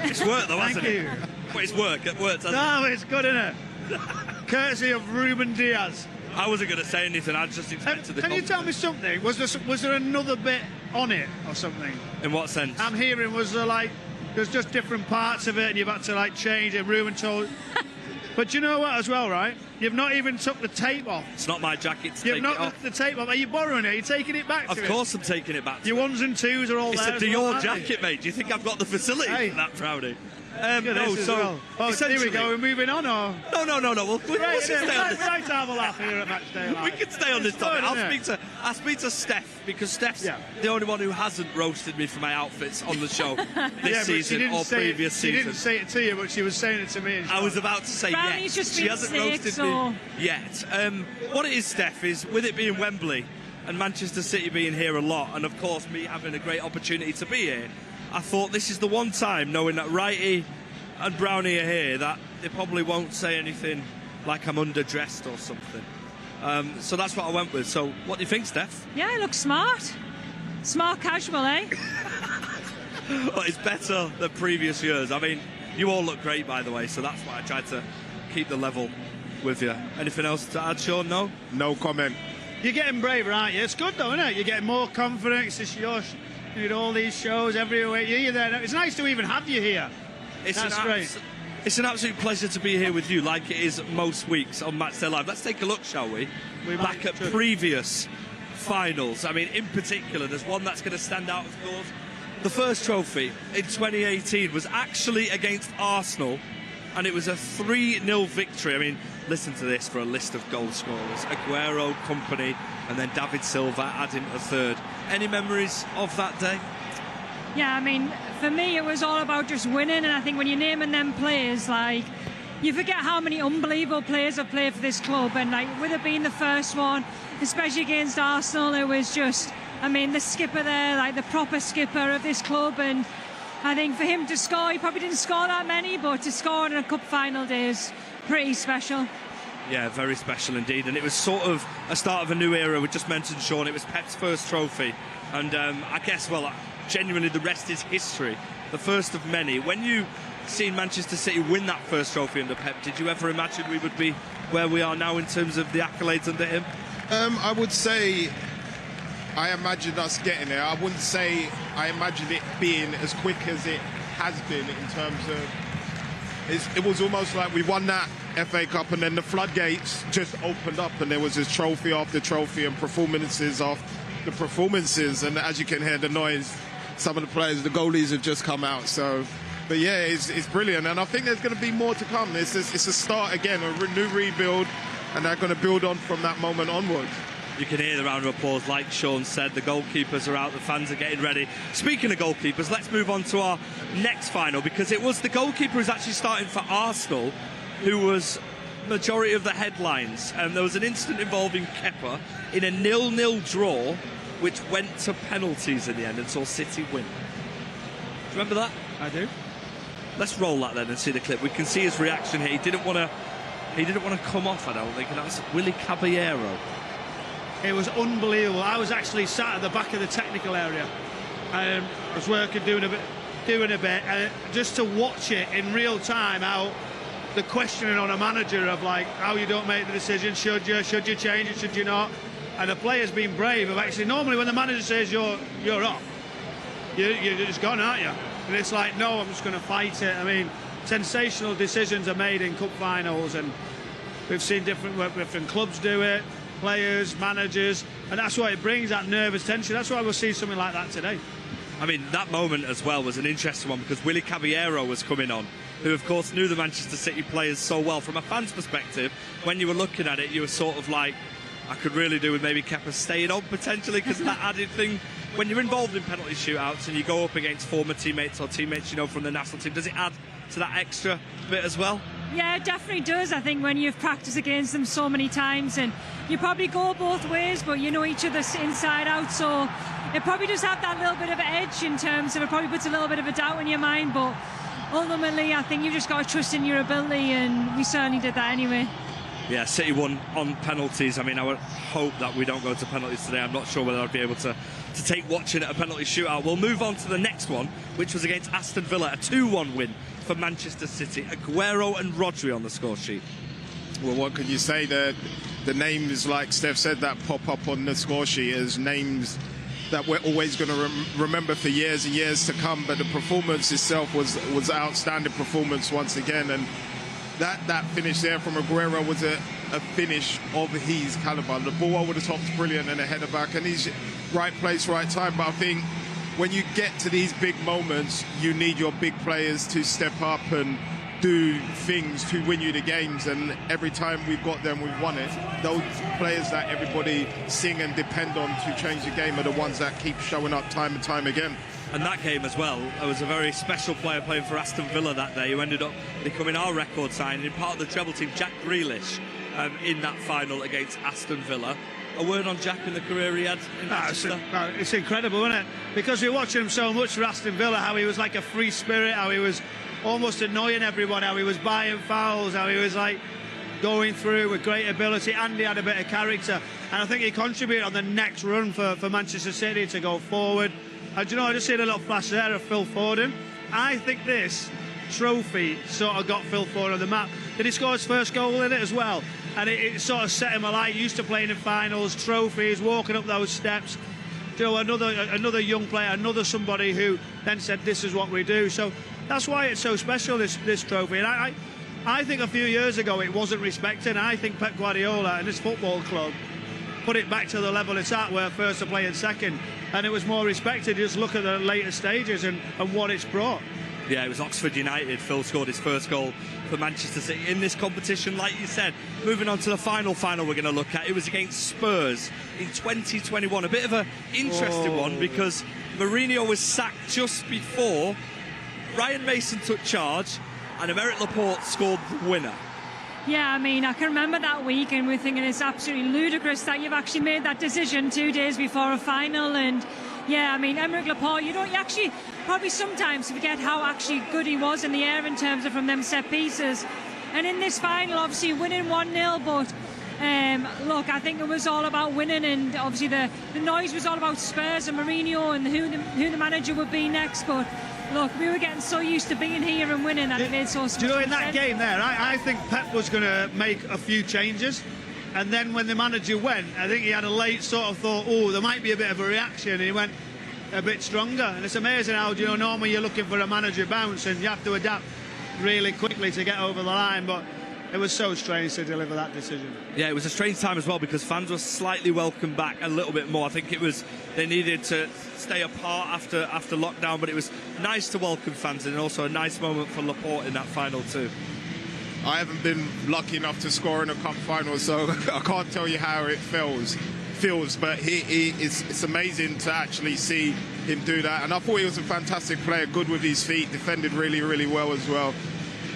It's work, though, hasn't it? Thank you. Well, it's work. It worked, hasn't it? No, it's good, isn't it? Courtesy of Ruben Diaz. I wasn't going to say anything. I just expected the Can you tell me something? Was there another bit on it or something? In what sense? I'm hearing was there like there's just different parts of it and you've had to like change it, room and told. But you know what as well, right? You've not even took the tape off. It's not my jacket to You've take not it off. the tape off. Are you borrowing it? Are you taking it back to Of course I'm taking it back to Your ones and twos are all it's there. It's a Dior jacket, mate. Do you think I've got the facility for that, Proudy? No, so here we go. We're moving on, or no. We'll stay on this. We like to have a laugh here at Matchday Live. We can stay on this topic. I'll speak to Steph because Steph's the only one who hasn't roasted me for my outfits on the show this season or previous season. She didn't say it to you, but she was saying it to me. I was about to say yes. She hasn't roasted me yet. What it is, Steph, is with it being Wembley and Manchester City being here a lot, and of course me having a great opportunity to be here, I thought this is the one time, knowing that Wrighty and Brownie are here, that they probably won't say anything like I'm underdressed or something. So that's what I went with. So what do you think, Steph? Yeah, it looks smart. Smart casual, eh? Well, it's better than previous years. I mean, you all look great, by the way, so that's why I tried to keep the level with you. Anything else to add, Shaun? No? No comment. You're getting braver, aren't you? It's good, though, isn't it? You're getting more confidence. It's yours. You did all these shows everywhere. You're there. It's nice to even have you here. That's great. It's an absolute pleasure to be here with you, like it is most weeks on Matchday Live. Let's take a look, shall we? Back at previous finals. I mean, in particular, there's one that's going to stand out, of course. The first trophy in 2018 was actually against Arsenal, and it was a 3-0 victory. I mean, listen to this for a list of goal scorers. Aguero, Company, and then David Silva adding a third. Any memories of that day? Yeah, I mean, for me, it was all about just winning, and I think when you're naming them players, like, you forget how many unbelievable players have played for this club, and like, with it being the first one, especially against Arsenal, it was just, I mean, the skipper there, like the proper skipper of this club, and I think for him to score, he probably didn't score that many, but to score in a cup final day is pretty special. Yeah, very special indeed, and it was sort of a start of a new era. We just mentioned, Shaun, it was Pep's first trophy, and I guess, well, genuinely the rest is history, the first of many. When you seen Manchester City win that first trophy under Pep, did you ever imagine we would be where we are now in terms of the accolades under him? I would say I imagined us getting there. I wouldn't say I imagined it being as quick as it has been in terms of it was almost like we won that FA Cup and then the floodgates just opened up and there was this trophy after trophy and performances after the performances, and as you can hear the noise, some of the players, the goalies have just come out. So, but yeah, it's brilliant, and I think there's going to be more to come. It's a start again, a new rebuild, and they're going to build on from that moment onwards. You can hear the round of applause, like Shaun said. The goalkeepers are out, the fans are getting ready. Speaking of goalkeepers, let's move on to our next final, because it was the goalkeeper who's actually starting for Arsenal who was majority of the headlines, and there was an incident involving Kepa in a 0-0 draw which went to penalties in the end and saw City win. Do you remember that? I do. Let's roll that then and see the clip. We can see his reaction here. He didn't want to come off, I don't think, and that was Willy Caballero. It was unbelievable. I was actually sat at the back of the technical area. I was working, doing a bit, and just to watch it in real time, how the questioning on a manager of like how you don't make the decision, should you change it, should you not, and the players being brave of actually, normally when the manager says you're off, you're just gone, aren't you? And it's like, no, I'm just going to fight it. I mean, sensational decisions are made in cup finals, and we've seen different clubs do it, players, managers, and that's why it brings that nervous tension. That's why we'll see something like that today. I mean, that moment as well was an interesting one, because Willy Caballero was coming on, who of course knew the Manchester City players so well. From a fan's perspective, when you were looking at it, you were sort of like, I could really do with maybe Kepa staying on potentially, because that added thing, when you're involved in penalty shootouts and you go up against former teammates or teammates you know from the national team, does it add to that extra bit as well? Yeah, it definitely does. I think when you've practiced against them so many times, and you probably go both ways, but you know each other inside out, so it probably does have that little bit of an edge in terms of, it probably puts a little bit of a doubt in your mind, but ultimately I think you've just got to trust in your ability, and we certainly did that anyway. Yeah, City won on penalties. I mean, I would hope that we don't go to penalties today. I'm not sure whether I'd be able to take watching at a penalty shootout. We'll move on to the next one, which was against Aston Villa, a 2-1 win for Manchester City. Aguero and Rodri on the score sheet. Well, what could you say? The names, like Steph said, that pop up on the score sheet as names that we're always going to remember for years and years to come. But the performance itself was outstanding performance once again, and that finish there from Aguero was a finish of his caliber. The ball over the top's brilliant and a header back, and he's right place, right time. But I think when you get to these big moments, you need your big players to step up and do things to win you the games, and every time we've got them, we've won it. Those players that everybody sing and depend on to change the game are the ones that keep showing up time and time again. And that game as well, there was a very special player playing for Aston Villa that day who ended up becoming our record signing, part of the treble team, Jack Grealish, in that final against Aston Villa. A word on Jack and the career he had in Manchester? It's incredible, isn't it? Because we watched him so much for Aston Villa, how he was like a free spirit, how he was almost annoying everyone, how he was buying fouls, how he was like going through with great ability, and he had a bit of character. And I think he contributed on the next run for Manchester City to go forward. And you know, I just seen a little flash there of Phil Foden. I think this trophy sort of got Phil Foden on the map. Did he score his first goal in it as well? And it sort of set him alight. Used to playing in finals, trophies, walking up those steps. You know, another young player, another somebody who then said, this is what we do. So that's why it's so special, this trophy. And I think a few years ago it wasn't respected. I think Pep Guardiola and his football club put it back to the level it's at, where first are playing second, and it was more respected. Just look at the later stages and what it's brought. Yeah, it was Oxford United. Phil scored his first goal for Manchester City in this competition, like you said. Moving on to the final we're going to look at. It was against Spurs in 2021. A bit of an interesting one, because Mourinho was sacked just before Ryan Mason took charge and Aymeric Laporte scored the winner. Yeah, I mean, I can remember that week and we're thinking it's absolutely ludicrous that you've actually made that decision 2 days before a final. And yeah, I mean, Aymeric Laporte, you actually probably sometimes forget how actually good he was in the air in terms of from them set pieces. And in this final, obviously winning 1-0, but look, I think it was all about winning, and obviously the noise was all about Spurs and Mourinho and who the manager would be next. But look, we were getting so used to being here and winning that it made so much. Do you know, in that game there, I think Pep was going to make a few changes, and then when the manager went, I think he had a late sort of thought, oh, there might be a bit of a reaction, and he went a bit stronger. And it's amazing how, you know, normally you're looking for a manager bounce and you have to adapt really quickly to get over the line, but it was so strange to deliver that decision. Yeah, it was a strange time as well, because fans were slightly welcomed back a little bit more. I think it was they needed to stay apart after lockdown, but it was nice to welcome fans, and also a nice moment for Laporte in that final too. I haven't been lucky enough to score in a cup final, so I can't tell you how it feels, but it's amazing to actually see him do that. And I thought he was a fantastic player, good with his feet, defended really, really well as well.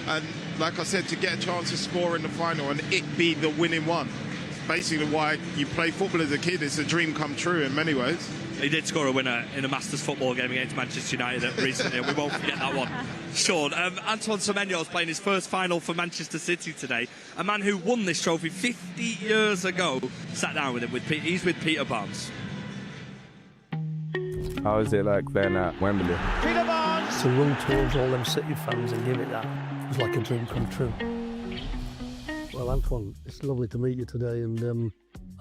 And like I said, to get a chance to score in the final and it be the winning one, it's basically why you play football as a kid. It's a dream come true in many ways. He did score a winner in a Masters football game against Manchester United recently, and we won't forget that one. Shaun, Antoine Semenyo is playing his first final for Manchester City today. A man who won this trophy 50 years ago sat down with him. He's with Peter Barnes. How is it like playing at Wembley? Peter Barnes! To run towards all them City fans and give it that was like a dream come true. Well, Antoine, it's lovely to meet you today, and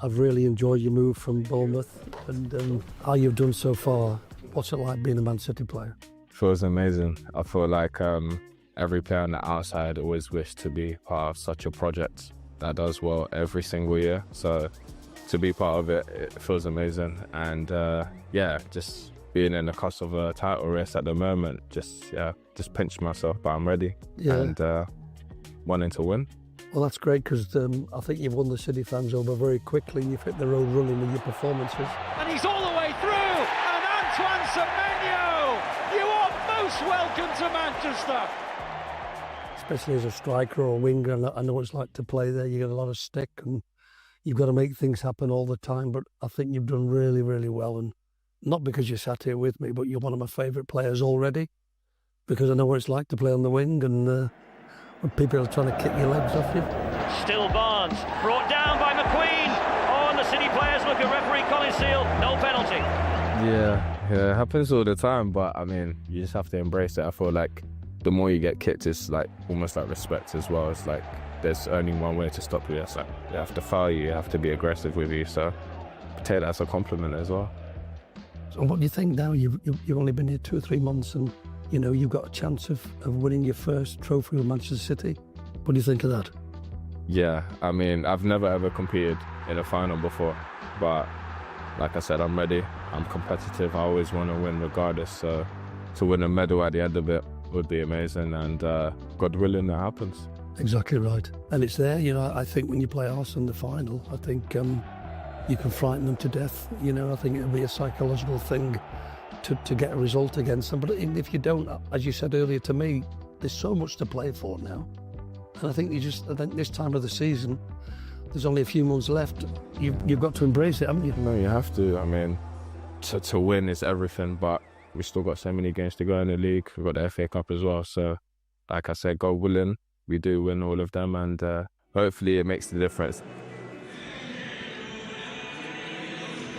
I've really enjoyed your move from Bournemouth and how you've done so far. What's it like being a Man City player? Feels amazing. I feel like every player on the outside always wished to be part of such a project that does well every single year. So to be part of it, it feels amazing. And yeah, just being in the cusp of a title race at the moment, just pinch myself, but I'm ready and wanting to win. Well, that's great, because I think you've won the City fans over very quickly. You've hit the road running with your performances. And he's all the way through, and Antoine Semenyo, you are most welcome to Manchester. Especially as a striker or a winger, and I know what it's like to play there. You get a lot of stick and you've got to make things happen all the time, but I think you've done really, really well. And not because you sat here with me, but you're one of my favourite players already, because I know what it's like to play on the wing, and when people are trying to kick your legs off you. Still Barnes, brought down by McQueen. Oh, and the City players look at referee Colin Seal, no penalty. Yeah, it happens all the time, but I mean, you just have to embrace it. I feel like the more you get kicked, it's like almost like respect as well. It's like there's only one way to stop you. So they have to foul you, you have to be aggressive with you. So take that as a compliment as well. So what do you think now? You've only been here 2 or 3 months, and you know you've got a chance of winning your first trophy with Manchester City. What do you think of that? Yeah, I mean, I've never ever competed in a final before, but like I said, I'm ready. I'm competitive. I always want to win regardless. So to win a medal at the end of it would be amazing, and God willing, that happens. Exactly right. And it's there, you know, I think when you play Arsenal in the final, I think you can frighten them to death. You know, I think it'll be a psychological thing to get a result against them. But if you don't, as you said earlier to me, there's so much to play for now. And I think this time of the season, there's only a few months left. You've got to embrace it, haven't you? No, you have to. I mean, to win is everything, but we've still got so many games to go in the league. We've got the FA Cup as well. So, like I said, God willing, we do win all of them, and hopefully it makes the difference.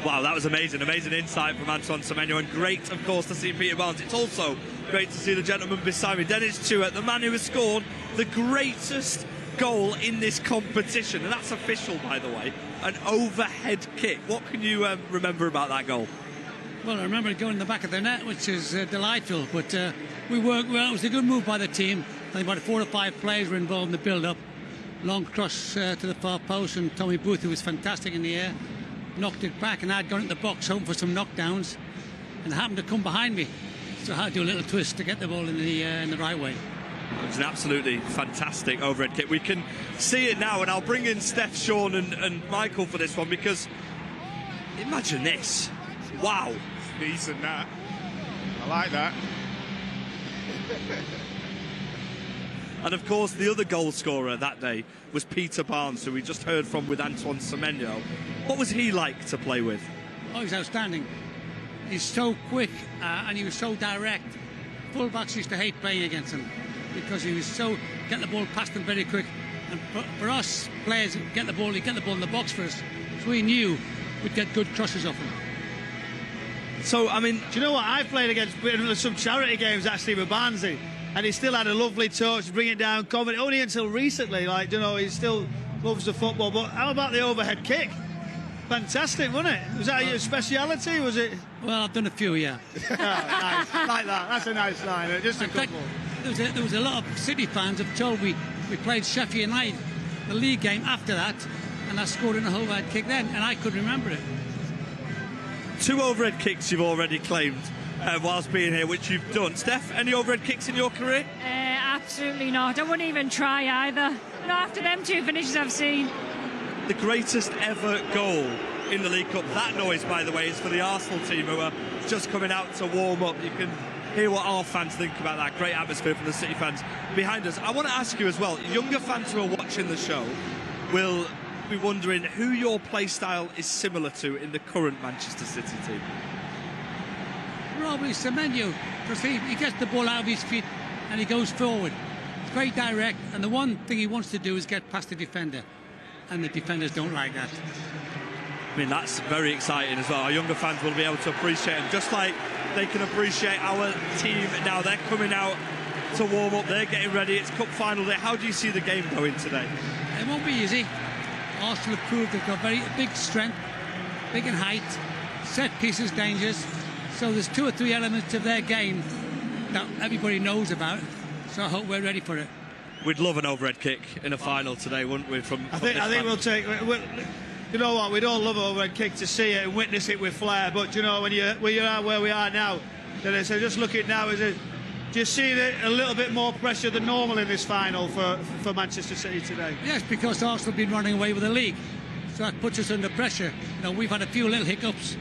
Wow, that was amazing. Amazing insight from Antoine Semenyo, and great, of course, to see Peter Barnes. It's also great to see the gentleman beside me, Dennis Tuitt, the man who has scored the greatest goal in this competition, and that's official, by the way, an overhead kick. What can you remember about that goal? Well, I remember it going in the back of the net, which is delightful, but we worked well. It was a good move by the team. I think about 4 or 5 players were involved in the build-up. Long cross to the far post, and Tommy Booth, who was fantastic in the air, knocked it back, and I'd gone into the box home for some knockdowns, and happened to come behind me, so I had to do a little twist to get the ball in the right way. It was an absolutely fantastic overhead kick. We can see it now, and I'll bring in Steph, Shaun and Michael for this one, because imagine this. Wow. Decent, that. I like that. And of course, the other goal scorer that day was Peter Barnes, who we just heard from with Antoine Semenyo. What was he like to play with? Oh, he's outstanding. He's so quick and he was so direct. Fullbacks used to hate playing against him because he was so getting the ball past them very quick. And for us players, he'd get the ball in the box for us. So we knew we'd get good crosses off him. So, I mean, do you know what? I played against some charity games actually with Barnsley, and he still had a lovely touch, bring it down, comment. Only until recently, like, you know, he still loves the football. But how about the overhead kick? Fantastic, wasn't it? Was that your speciality? Was it? Well, I've done a few, yeah. Oh, nice, like that. That's a nice line. Just a couple. There was a lot of City fans have told we played Sheffield United, the league game after that, and I scored in a overhead kick then, and I could remember it. 2 overhead kicks you've already claimed whilst being here, which you've done. Steph, any overhead kicks in your career? Absolutely not. I wouldn't even try either. Not after them 2 finishes I've seen. The greatest ever goal in the League Cup. That noise, by the way, is for the Arsenal team who are just coming out to warm up. You can hear what our fans think about that. Great atmosphere for the City fans behind us. I want to ask you as well, younger fans who are watching the show will be wondering who your play style is similar to in the current Manchester City team. Probably Semenyo, because he gets the ball out of his feet and he goes forward. It's very direct, and the one thing he wants to do is get past the defender, and the defenders don't like that. I mean, that's very exciting as well. Our younger fans will be able to appreciate him, just like they can appreciate our team now. They're coming out to warm up, they're getting ready. It's cup final day. How do you see the game going today? It won't be easy. Arsenal have proved they've got very big strength, big in height, set pieces, dangers. So there's 2 or 3 elements of their game that everybody knows about. So I hope we're ready for it. We'd love an overhead kick in a final today, wouldn't we? I think we'll take. You know what? We'd all love an overhead kick to see it and witness it with flair. But you know, when you are where we are now, so just look at now. Do you see a little bit more pressure than normal in this final for Manchester City today? Yes, because Arsenal have been running away with the league. So that puts us under pressure. You know, we've had a few little hiccups.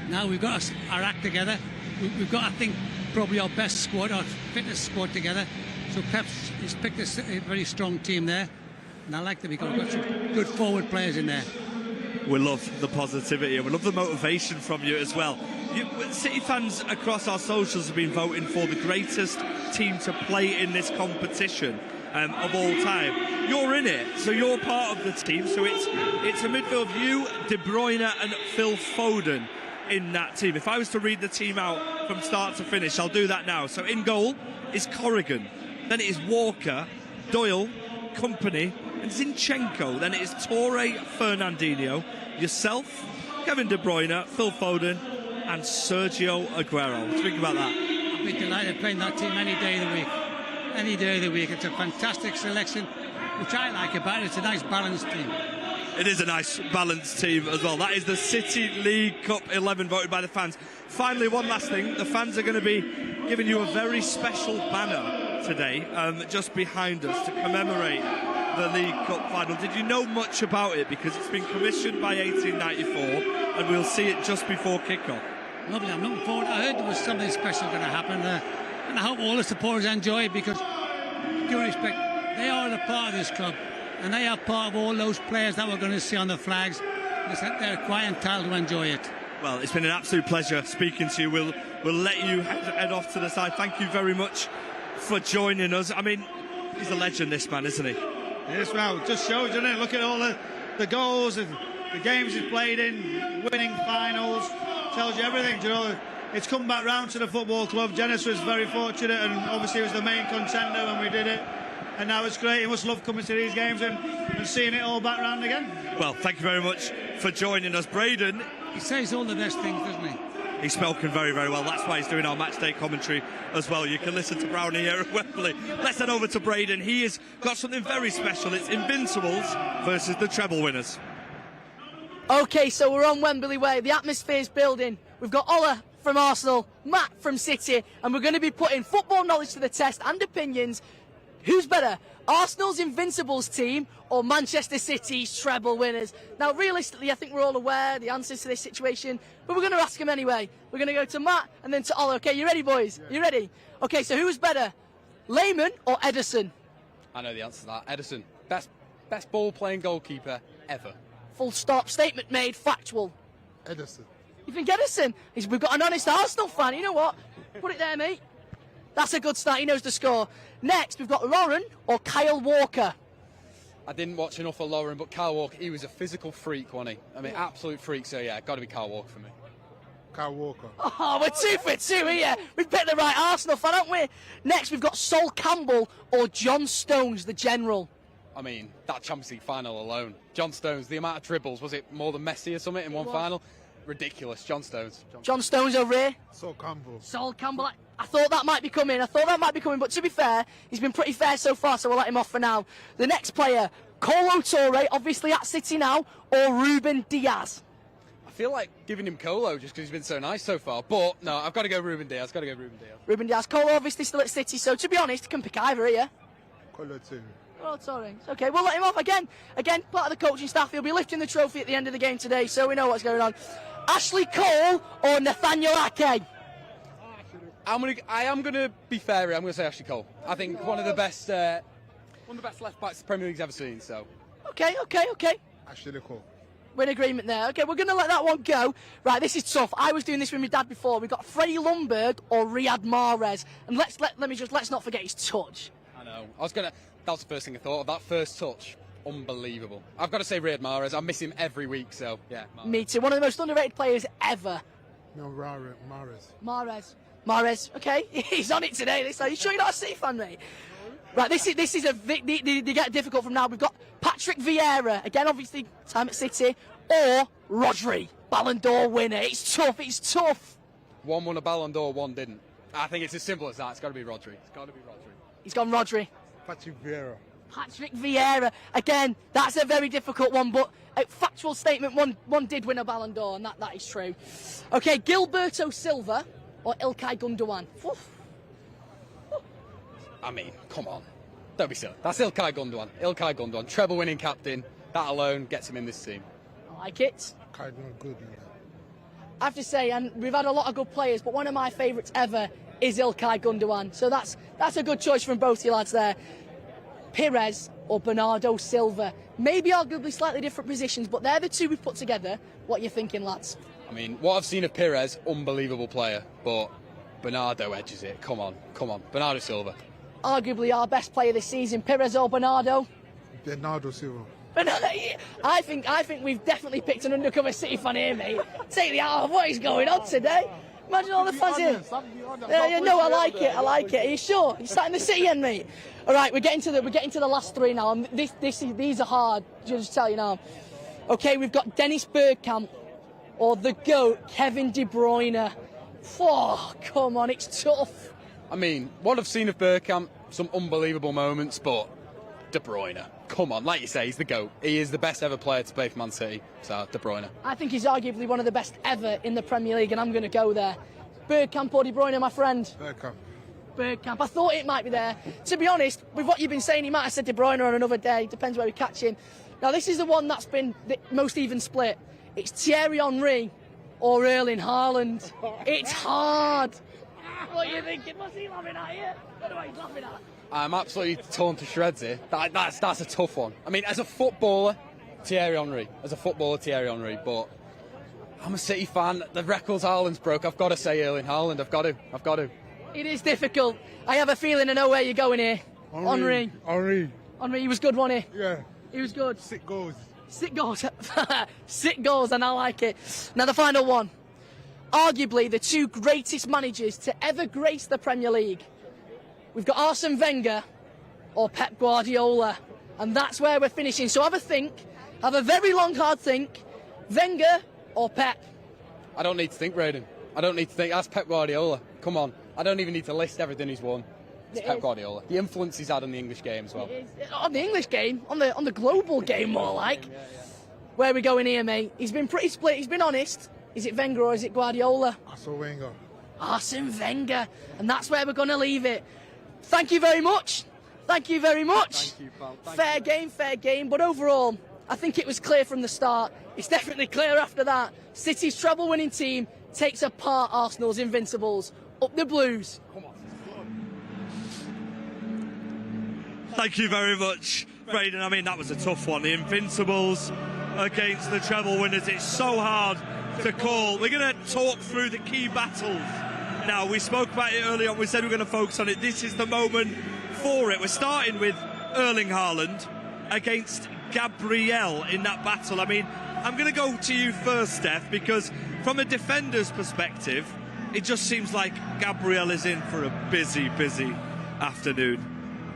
Now we've got our act together. We've got, I think, probably our best squad, our fitness squad together. So Pep's has picked a very strong team there. And I like that we've got some good forward players in there. We love the positivity and we love the motivation from you as well. City fans across our socials have been voting for the greatest team to play in this competition of all time. You're in it, so you're part of the team. So it's a midfield of you, De Bruyne and Phil Foden in that team. If I was to read the team out from start to finish, I'll do that now. So in goal is Corrigan, then it is Walker, Doyle, Company, and Zinchenko. Then it is Torre, Fernandinho, yourself, Kevin De Bruyne, Phil Foden, and Sergio Aguero. What do you think about that? I'd be delighted playing that team any day of the week. Any day of the week. It's a fantastic selection, which I like about it. It's a nice balanced team. It is a nice balanced team as well. That is the City League Cup 11 voted by the fans. Finally, one last thing. The fans are going to be giving you a very special banner today, just behind us, to commemorate the League Cup final. Did you know much about it? Because it's been commissioned by 1894, and we'll see it just before kick-off. Lovely. I'm looking forward. I heard there was something special going to happen, and I hope all the supporters enjoy it, because, with due respect, they are a part of this club, and they are part of all those players that we're going to see on the flags. They're quite entitled to enjoy it. Well, it's been an absolute pleasure speaking to you. We'll let you head off to the side. Thank you very much for joining us. I mean, he's a legend, this man, isn't he? Yes, well, it just shows, doesn't it? Look at all the goals and the games he's played in, winning finals, tells you everything. You know, it's come back round to the football club. Dennis was very fortunate, and obviously he was the main contender when we did it. And now it's great. He must love coming to these games and seeing it all back round again. Well, thank you very much for joining us, Braden. He says all the best things, doesn't he? He's spoken very, very well. That's why he's doing our match day commentary as well. You can listen to Brownie here at Wembley. Let's head over to Braden. He has got something very special. It's Invincibles versus the Treble winners. OK, so we're on Wembley Way. The atmosphere's building. We've got Ola from Arsenal, Matt from City, and we're going to be putting football knowledge to the test and opinions. Who's better, Arsenal's Invincibles team or Manchester City's treble winners? Now, realistically, I think we're all aware the answers to this situation, but we're going to ask them anyway. We're going to go to Matt and then to Ola. OK, you ready, boys? You ready? OK, so who's better, Lehmann or Ederson? I know the answer to that. Ederson. Best ball-playing goalkeeper ever. Full stop. Statement made. Factual. Ederson. You think Ederson? We've got an honest Arsenal fan. You know what? Put it there, mate. That's a good start. He knows the score. Next, we've got Lauren or Kyle Walker. I didn't watch enough of Lauren, but Kyle Walker, he was a physical freak, wasn't he? I mean, absolute freak. So, yeah, got to be Kyle Walker for me. Kyle Walker. Oh, we're 2 for 2 here. We've picked the right Arsenal fan, haven't we? Next, we've got Sol Campbell or John Stones, the General. I mean, that Champions League final alone. John Stones, the amount of dribbles, was it more than Messi or something in one final? Ridiculous. John Stones. John Stones over here. Sol Campbell. Sol Campbell. I thought that might be coming. But to be fair, he's been pretty fair so far, so we'll let him off for now. The next player, Colo Torre, obviously at City now, or Ruben Diaz. I feel like giving him Colo just because he's been so nice so far. But, no, I've got to go Ruben Diaz. Ruben Diaz. Colo obviously still at City, so to be honest, you can pick either here. Colo too. Oh, sorry. It's okay, we'll let him off again. Again, part of the coaching staff. He'll be lifting the trophy at the end of the game today, so we know what's going on. Ashley Cole or Nathaniel Ake? I am going to be fair here. I'm going to say Ashley Cole. I think one of the best left backs the Premier League's ever seen. So. Okay. Ashley Cole. We're in agreement there. Okay, we're going to let that one go. Right, this is tough. I was doing this with my dad before. We've got Freddie Ljungberg or Riyad Mahrez, and let's not forget his touch. I know. That was the first thing I thought of. That first touch. Unbelievable. I've got to say Riyad Mahrez. I miss him every week, so yeah. Mahrez. Me too. One of the most underrated players ever. No, Mahrez. Mahrez. Okay, he's on it today. Are you sure you're not a City fan, mate? Right, this is they get difficult from now. We've got Patrick Vieira again, obviously time at City, or Rodri, Ballon d'Or winner. It's tough. One won a Ballon d'Or, one didn't. I think it's as simple as that. It's got to be Rodri. He's gone Rodri. Patrick Vieira. Again, that's a very difficult one, but a factual statement, one did win a Ballon d'Or, and that is true. Okay, Gilberto Silva or Ilkay Gundogan? I mean, come on. Don't be silly. That's Ilkay Gundogan. Treble winning captain. That alone gets him in this team. I like it. Good. I have to say, and we've had a lot of good players, but one of my favourites ever is Ilkay Gundogan. So that's a good choice from both you lads there. Pires or Bernardo Silva. Maybe arguably slightly different positions, but they're the two we've put together. What are you thinking, lads? I mean, what I've seen of Pires, unbelievable player, but Bernardo edges it. Come on. Bernardo Silva. Arguably our best player this season, Pires or Bernardo? Bernardo Silva. I think we've definitely picked an undercover City fan here, mate. Take the art of what is going on today. Imagine all the fans here. Yeah, no, I like it. I like it. Are you sure? You're starting the City end, mate. All right, we're getting to the last three now. And these are hard. Just tell you now. Okay, we've got Dennis Bergkamp or the GOAT Kevin De Bruyne. Oh, come on, it's tough. I mean, what I've seen of Bergkamp, some unbelievable moments, but De Bruyne, come on, like you say, he's the GOAT. He is the best ever player to play for Man City, so De Bruyne. I think he's arguably one of the best ever in the Premier League, and I'm going to go there. Bergkamp or De Bruyne, my friend? Bergkamp. I thought it might be there. To be honest, with what you've been saying, he might have said De Bruyne on another day. Depends where we catch him. Now, this is the one that's been the most even split. It's Thierry Henry or Erling Haaland. It's hard. What are you thinking? What's he laughing at here? What are you laughing at? I'm absolutely torn to shreds here. That's a tough one. I mean, as a footballer, Thierry Henry. But I'm a City fan. The records Haaland's broke. I've got to say Erling Haaland. I've got to. It is difficult. I have a feeling I know where you're going here. Henry, he was good, wasn't he? Yeah. He was good. Sick goals. Sick goals, and I like it. Now, the final one. Arguably the two greatest managers to ever grace the Premier League. We've got Arsene Wenger or Pep Guardiola, and that's where we're finishing. So have a think, have a very long, hard think. Wenger or Pep? I don't need to think, Braden. I don't need to think. That's Pep Guardiola. Come on. I don't even need to list everything he's won. It's Pep Guardiola. The influence he's had on the English game as well. On the English game? On the global game, more like. Where are we going here, mate? He's been pretty split. He's been honest. Is it Wenger or is it Guardiola? Arsene Wenger. And that's where we're going to leave it. Thank you very much. Thank you very much. Thank you, pal. Fair game. But overall, I think it was clear from the start. It's definitely clear after that. City's treble winning team takes apart Arsenal's Invincibles. Up the Blues. Come on. Thank you very much, Braden. I mean, that was a tough one. The Invincibles against the treble winners. It's so hard to call. We're going to talk through the key battles. Now, we spoke about it earlier on. We said we're going to focus on it. This is the moment for it. We're starting with Erling Haaland against Gabriel in that battle. I mean, I'm going to go to you first, Steph, because from a defender's perspective, it just seems like Gabriel is in for a busy afternoon.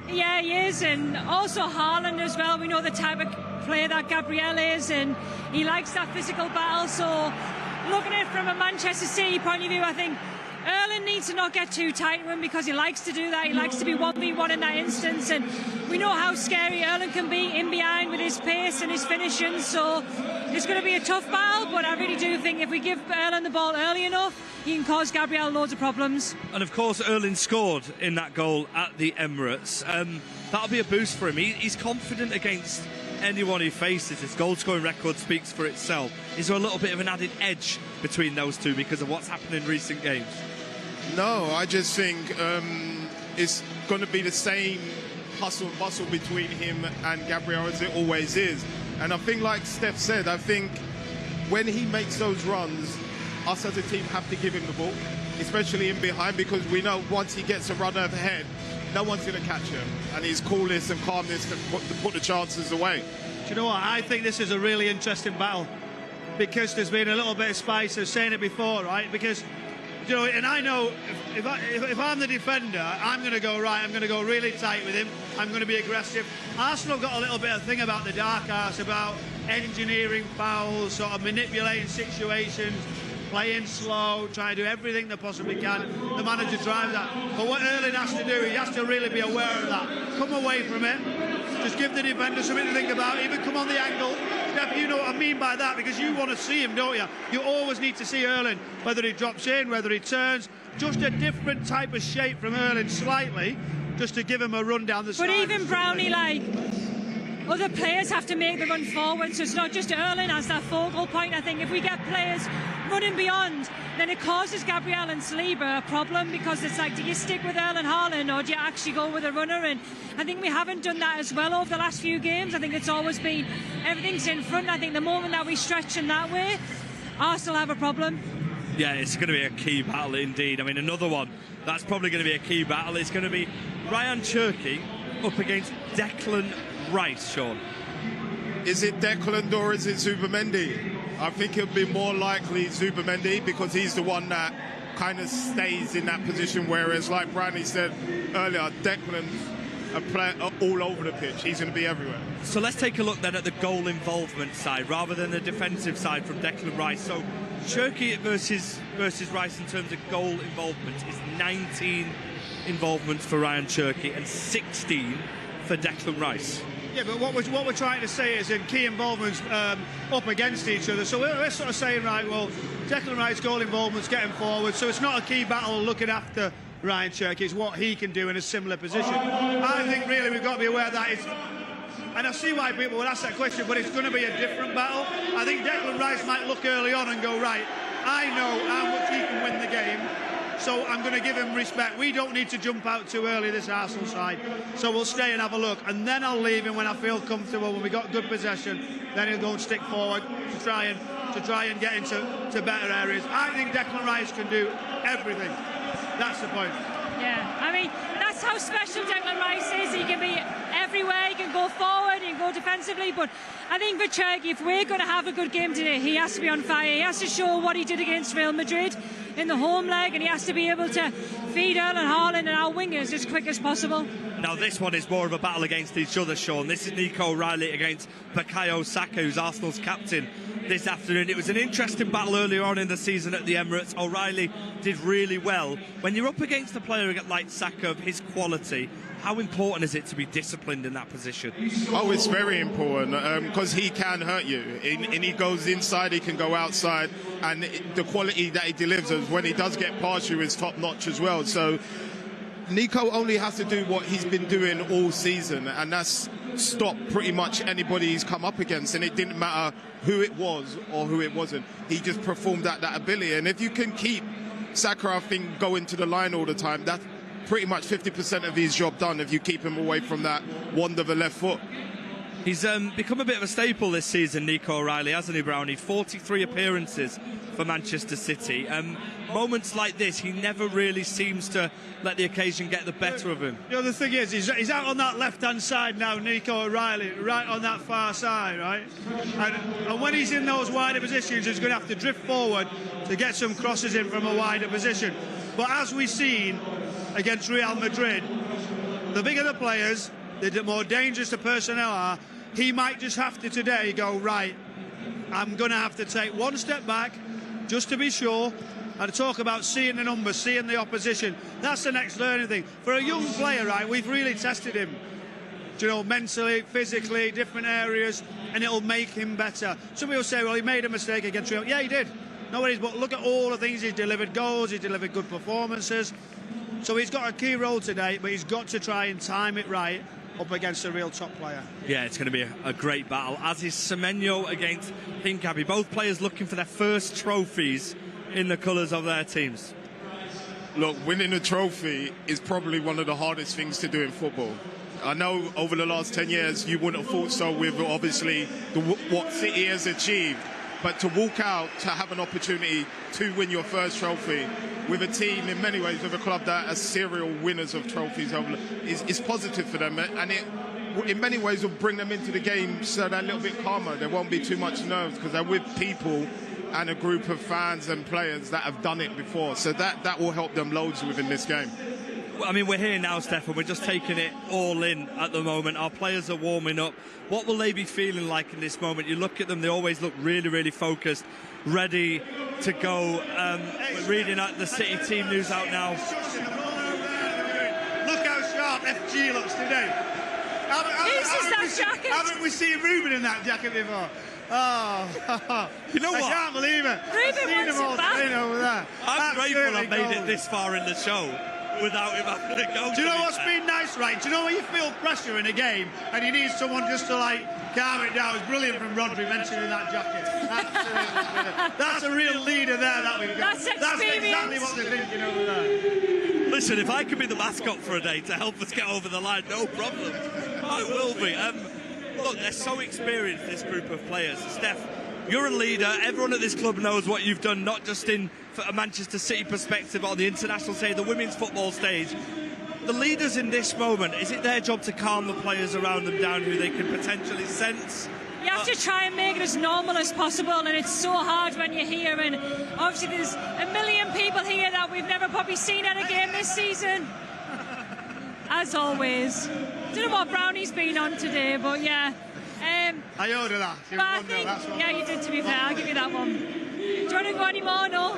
Yeah, he is, and also Haaland as well. We know the type of player that Gabriel is, and he likes that physical battle. So looking at it from a Manchester City point of view, I think Erling needs to not get too tight to him because he likes to do that. He likes to be 1v1 in that instance, and we know how scary Erling can be in behind with his pace and his finishing. So it's going to be a tough battle, but I really do think if we give Erling the ball early enough, he can cause Gabriel loads of problems. And of course, Erling scored in that goal at the Emirates. That'll be a boost for him. He's confident against anyone he faces. His goal-scoring record speaks for itself. Is there a little bit of an added edge between those two because of what's happened in recent games? No, I just think it's going to be the same hustle and bustle between him and Gabriel as it always is. And I think, like Steph said, I think when he makes those runs, us as a team have to give him the ball, especially in behind, because we know once he gets a runner ahead, no one's going to catch him. And his coolness and calmness to put the chances away. Do you know what? I think this is a really interesting battle because there's been a little bit of spice. I was saying it before, right? Because, you know, and I know if I'm the defender, I'm going to go right. I'm going to go really tight with him. I'm going to be aggressive. Arsenal got a little bit of thing about the dark arts, about engineering fouls, sort of manipulating situations, playing slow, trying to do everything they possibly can. The manager drives that. But what Erling has to do, he has to really be aware of that. Come away from it. Just give the defender something to think about. Even come on the angle. Steph, you know what I mean by that, because you want to see him, don't you? You always need to see Erling, whether he drops in, whether he turns. Just a different type of shape from Erling, slightly, just to give him a run down the side. But even Brownie, like, other players have to make the run forward, so it's not just Erling as that focal point. I think if we get players running beyond, then it causes Gabriel and Saliba a problem, because it's like, do you stick with Erling Haaland or do you actually go with a runner? And I think we haven't done that as well over the last few games. I think it's always been everything's in front. I think the moment that we stretch in that way, Arsenal have a problem. Yeah, it's going to be a key battle indeed. I mean, another one that's probably going to be a key battle is going to be Ryan Cherki up against Declan Rice, Shaun. Is it Declan or is it Zubimendi? I think it'll be more likely Zubimendi, because he's the one that kind of stays in that position, whereas, like Brownie said earlier, Declan's a player all over the pitch. He's going to be everywhere. So let's take a look then at the goal involvement side rather than the defensive side from Declan Rice. So Cherki versus Rice in terms of goal involvement is 19 involvements for Ryan Cherki and 16 for Declan Rice. Yeah, but what we're trying to say is in key involvements up against each other. So we're sort of saying, right, well, Declan Rice's goal involvement's getting forward, so it's not a key battle looking after Ryan Cherki, it's what he can do in a similar position. I think really we've got to be aware that it's, and I see why people would ask that question, but it's going to be a different battle. I think Declan Rice might look early on and go, right, I know how much he can win the game, so I'm going to give him respect. We don't need to jump out too early, this Arsenal side, so we'll stay and have a look, and then I'll leave him when I feel comfortable, when we got good possession, then he'll go and stick forward to try and get into better areas. I think Declan Rice can do everything. That's the point. Yeah, I mean, that's how special Declan Rice is. He can be everywhere, he can go forward, he can go defensively, but I think for Cherki, if we're going to have a good game today, he has to be on fire. He has to show what he did against Real Madrid in the home leg, and he has to be able to feed Erling Haaland and our wingers as quick as possible. Now this one is more of a battle against each other, Shaun. This is Nico O'Reilly against Bukayo Saka, who's Arsenal's captain this afternoon. It was an interesting battle earlier on in the season at the Emirates. O'Reilly did really well. When you're up against a player like Saka of his quality, how important is it to be disciplined in that position? Oh, it's very important because he can hurt you. And he goes inside, he can go outside, and the quality that he delivers when he does get past you is top notch as well. So Nico only has to do what he's been doing all season, and that's stop pretty much anybody he's come up against, and it didn't matter who it was or who it wasn't. He just performed at that ability, and if you can keep Saka, I think, going to the line all the time, that's pretty much 50% of his job done if you keep him away from that wand of a left foot. He's become a bit of a staple this season, Nico O'Reilly, hasn't he, Brownie? 43 appearances for Manchester City. Moments like this, he never really seems to let the occasion get the better of him. You know, the thing is, he's out on that left-hand side now, Nico O'Reilly, right on that far side, right? And when he's in those wider positions, he's going to have to drift forward to get some crosses in from a wider position. But as we've seen against Real Madrid, the bigger the players, the more dangerous the personnel are, he might just have to today go, right, I'm going to have to take one step back just to be sure, and talk about seeing the numbers, seeing the opposition. That's the next learning thing. For a young player, right, we've really tested him, you know, mentally, physically, different areas, and it'll make him better. Some people say, well, he made a mistake against Real. Yeah, he did. No worries, but look at all the things he's delivered, goals, he's delivered good performances. So he's got a key role today, but he's got to try and time it right up against a real top player. Yeah, it's going to be a great battle, as is Semenyo against Hincapi. Both players looking for their first trophies in the colours of their teams. Look, winning a trophy is probably one of the hardest things to do in football. I know over the last 10 years you wouldn't have thought so with obviously what City has achieved, but to walk out to have an opportunity to win your first trophy with a team, in many ways with a club that are serial winners of trophies is positive for them, and it in many ways will bring them into the game so they're a little bit calmer. There won't be too much nerves because they're with people and a group of fans and players that have done it before, so that will help them loads within this game. I mean, we're here now, Steph, and we're just taking it all in at the moment. Our players are warming up. What will they be feeling like in this moment? You look at them, they always look really, really focused, ready to go. We're reading out the City team news out now. Look how sharp FG looks today. Haven't we seen Ruben in that jacket before? Oh, you know what? I can't believe it. Ruben wants it back. Over there. I'm grateful I made it this far in the show without him having to go. Do you know what's been nice, right? Do you know when you feel pressure in a game and you need someone just to like calm it down? It's brilliant from Rodri mentioning that jacket. Absolutely. That's a real leader there that we've got. That's experience. That's exactly what they're thinking over there. Listen, if I could be the mascot for a day to help us get over the line, no problem. I will be. Look, they're so experienced, this group of players. Steph, you're a leader. Everyone at this club knows what you've done, not just in a Manchester City perspective, but on the international stage, the women's football stage. The leaders in this moment, is it their job to calm the players around them down who they can potentially sense You have to try and make it as normal as possible, and it's so hard when you're here. And obviously, there's a million people here that we've never probably seen at a game this season. As always. Don't know what Brownie's been on today, but yeah. I ordered that. Yeah, you did, to be fair. I'll give you that one. Do you want to go any more? No?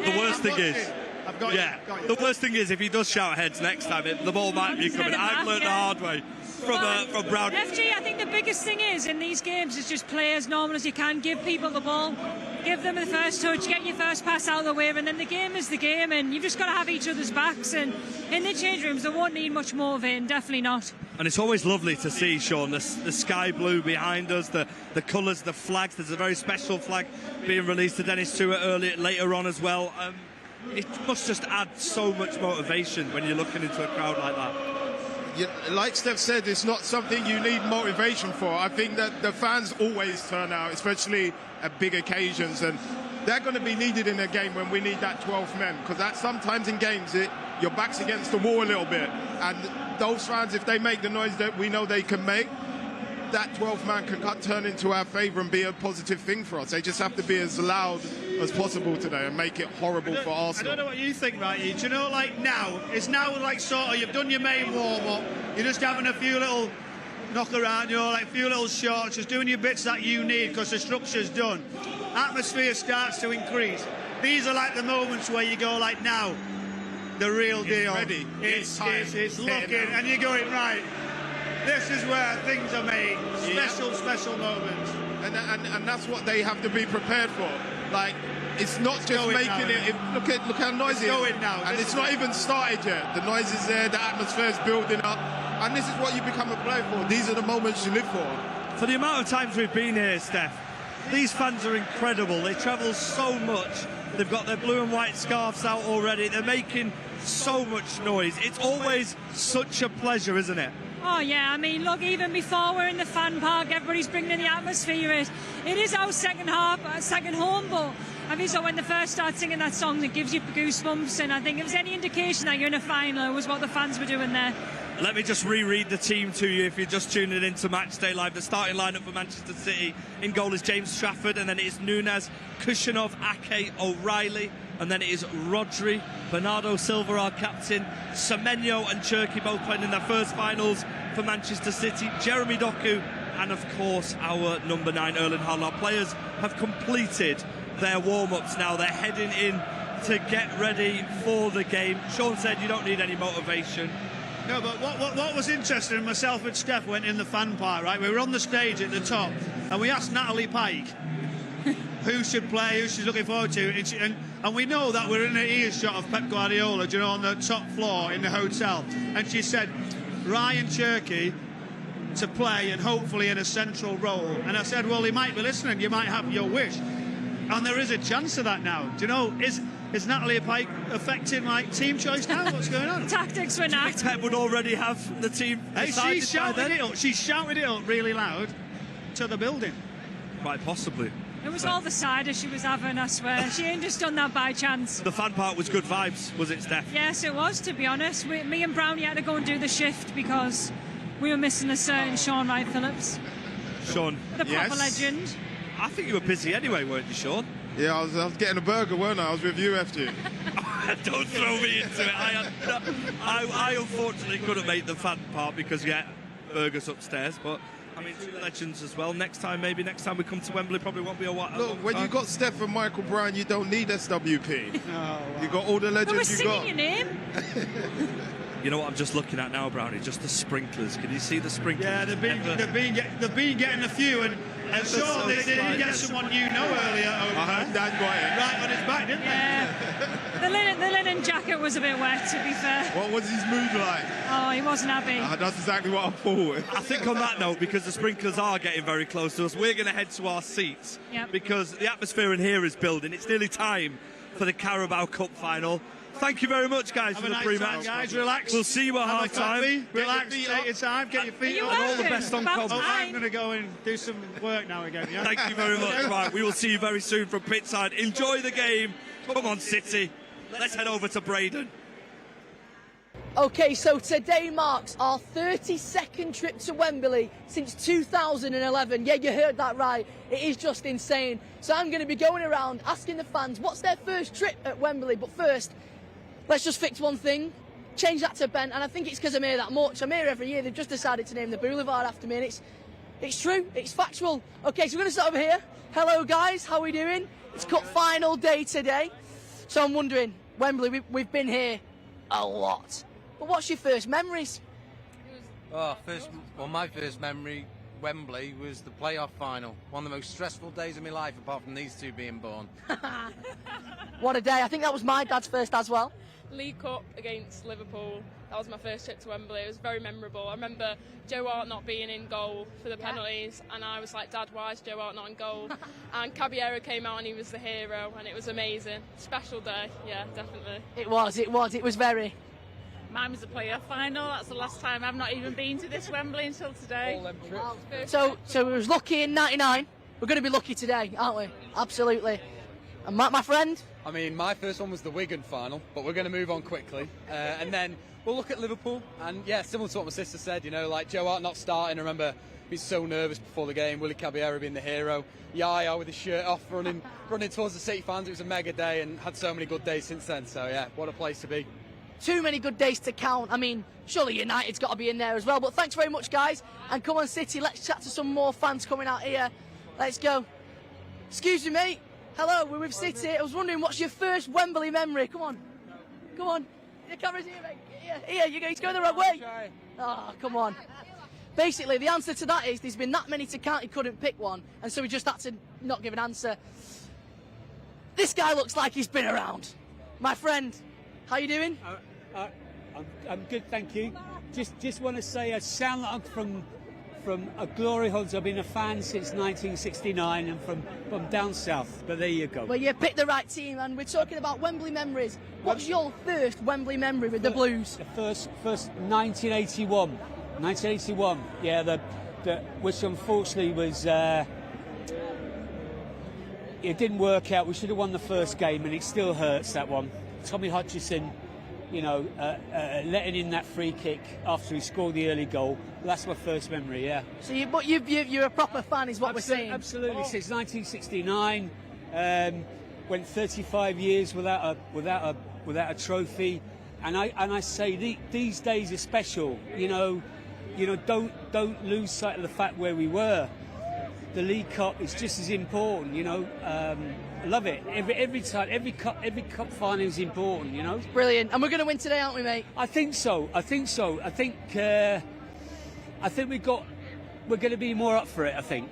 The worst thing is... the worst thing is if he does shout heads next time, the ball might be coming. I've learned the hard way from Brownie. FG, I think the biggest thing is in these games is just play as normal as you can. Give people the ball, give them the first touch, get your first pass out of the way, and then the game is the game, and you've just got to have each other's backs. And in the change rooms, they won't need much motivating, definitely not. And it's always lovely to see, Shaun, the sky blue behind us, the colours, the flags. There's a very special flag being released to Dennis Stewart later on as well. It must just add so much motivation when you're looking into a crowd like that. Yeah, like Steph said, it's not something you need motivation for. I think that the fans always turn out, especially at big occasions, and they're going to be needed in a game when we need that 12th man, because that sometimes in games your back's against the wall a little bit, and those fans, if they make the noise that we know they can make, that 12th man can turn into our favour and be a positive thing for us. They just have to be as loud as possible today and make it horrible for Arsenal. I don't know what you think, right? Do you know, like now, it's now like sort of, you've done your main warm-up, you're just having a few little knock around, you know, like a few little shots, just doing your bits that you need because the structure's done. Atmosphere starts to increase. These are like the moments where you go like, now, the real deal. Ready. It's looking, and you're going, right, this is where things are made. Special moments. And that's what they have to be prepared for. Like, it's not just making it. Look how noisy it is. Now. And it's not even started yet. The noise is there, the atmosphere is building up. And this is what you become a player for. These are the moments you live for. For the amount of times we've been here, Steph, these fans are incredible. They travel so much. They've got their blue and white scarves out already. They're making so much noise. It's always such a pleasure, isn't it? Oh yeah, I mean, look, even before we're in the fan park, everybody's bringing in the atmosphere. It is our second home, but I think so when they first start singing that song, it gives you goosebumps, and I think if there's any indication that you're in a final, it was what the fans were doing there. Let me just reread the team to you if you're just tuning in to Matchday Live. The starting lineup for Manchester City: in goal is James Trafford, and then it is Nunes, Kushanov, Ake, O'Reilly, and then it is Rodri, Bernardo Silva, our captain, Semenyo and Cherki both playing in their first finals for Manchester City, Jeremy Doku, and of course our number 9, Erling Haaland. Our players have completed their warm-ups now. They're heading in to get ready for the game. Shaun said you don't need any motivation. No, but what was interesting, myself and Steph went in the fan park, right? We were on the stage at the top, and we asked Natalie Pike who should play, who she's looking forward to, and we know that we're in an earshot of Pep Guardiola, you know, on the top floor in the hotel, and she said Ryan Cherki to play and hopefully in a central role, and I said, well, he might be listening, you might have your wish, and there is a chance of that now. Do you know, is Natalie Pike affecting my team choice now? What's going on? Tactics were not. Pep would already have the team. Hey, she shouted it up really loud to the building. Quite possibly. It was all the cider she was having, I swear. She ain't just done that by chance. The fan part was good vibes, was it, Steph? Yes, it was, to be honest. Me and Brownie had to go and do the shift because we were missing a certain Shaun Wright-Phillips. Shaun. The proper legend. I think you were busy anyway, weren't you, Shaun? Yeah, I was getting a burger, weren't I? I was with you, FG. Don't throw me into it. I unfortunately couldn't make the fan part because, burgers upstairs, but I mean, 2 legends as well. Next time we come to Wembley, probably won't be a while. Look, when you got Steph and Michael Brown, you don't need SWP. Oh, wow. You got all the legends you got. We're singing your name. You know what I'm just looking at now, Brownie? Just the sprinklers. Can you see the sprinklers? Yeah, they've been getting a few, and sure, they did get someone you know earlier over right on his back, didn't they? The linen jacket was a bit wet, to be fair. What was his mood like? Oh, he wasn't happy. That's exactly what I thought. I think on that note, because the sprinklers are getting very close to us, we're going to head to our seats because the atmosphere in here is building. It's nearly time for the Carabao Cup final. Thank you very much, guys, for the pre-match. Guys, relax. We'll see you at half-time. Relax, take your time, get your feet up. And all the best on comms. I'm going to go and do some work now again, yeah? Thank you very much. Right, we will see you very soon from pitchside. Enjoy the game. Come on, City. Let's head over to Braden. Okay, so today marks our 32nd trip to Wembley since 2011. Yeah, you heard that right. It is just insane. So I'm going to be going around asking the fans what's their first trip at Wembley. But first, let's just fix one thing. Change that to Ben, and I think it's because I'm here that much. I'm here every year. They've just decided to name the boulevard after me, and it's true. It's factual. Okay, so we're going to start over here. Hello, guys. How are we doing? It's cup final day today. So I'm wondering, Wembley, we've been here a lot. But what's your first memories? My first memory, Wembley, was the playoff final. One of the most stressful days of my life, apart from these two being born. What a day. I think that was my dad's first as well. League Cup against Liverpool. That was my first trip to Wembley. It was very memorable. I remember Joe Hart not being in goal for the penalties, and I was like, Dad, why is Joe Hart not in goal? And Caballero came out and he was the hero, and it was amazing. Special day, yeah, definitely. It was very. Mine was the playoff final. That's the last time. I've not even been to this Wembley until today. Wow. So we was lucky in '99. We're going to be lucky today, aren't we? Absolutely. And my friend? I mean, my first one was the Wigan final, but we're going to move on quickly. And then we'll look at Liverpool. And yeah, similar to what my sister said, you know, like Joe Hart not starting. I remember being so nervous before the game. Willie Caballero being the hero. Yaya with his shirt off, running towards the City fans. It was a mega day and had so many good days since then. So yeah, what a place to be. Too many good days to count. I mean, surely United's got to be in there as well. But thanks very much, guys. And come on, City, let's chat to some more fans coming out here. Let's go. Excuse me, mate. Hello, we're with City. I was wondering, what's your first Wembley memory? Come on. Come on. The camera's here, mate. Here, he's going the wrong way. Oh, come on. Basically, the answer to that is there's been that many to count, he couldn't pick one. And so we just had to not give an answer. This guy looks like he's been around. My friend, how you doing? I'm good, thank you. Just want to say I sound like I'm from a glory holes. I've been a fan since 1969 and from down south, but there you go. Well, you picked the right team, and we're talking about Wembley memories. What's your first Wembley memory with the Blues? The first 1981. 1981, yeah, which unfortunately was, it didn't work out. We should have won the first game, and it still hurts, that one. Tommy Hutchison, letting in that free kick after he scored the early goal. That's my first memory, yeah. So you're a proper fan, is what we're saying. Absolutely. Since 1969, went 35 years without a trophy, and I say these days are special. Don't lose sight of the fact where we were. The League Cup is just as important, I love it. Every time, every cup final is important, It's brilliant, and we're going to win today, aren't we, mate? I think so. I think we're going to be more up for it. I think.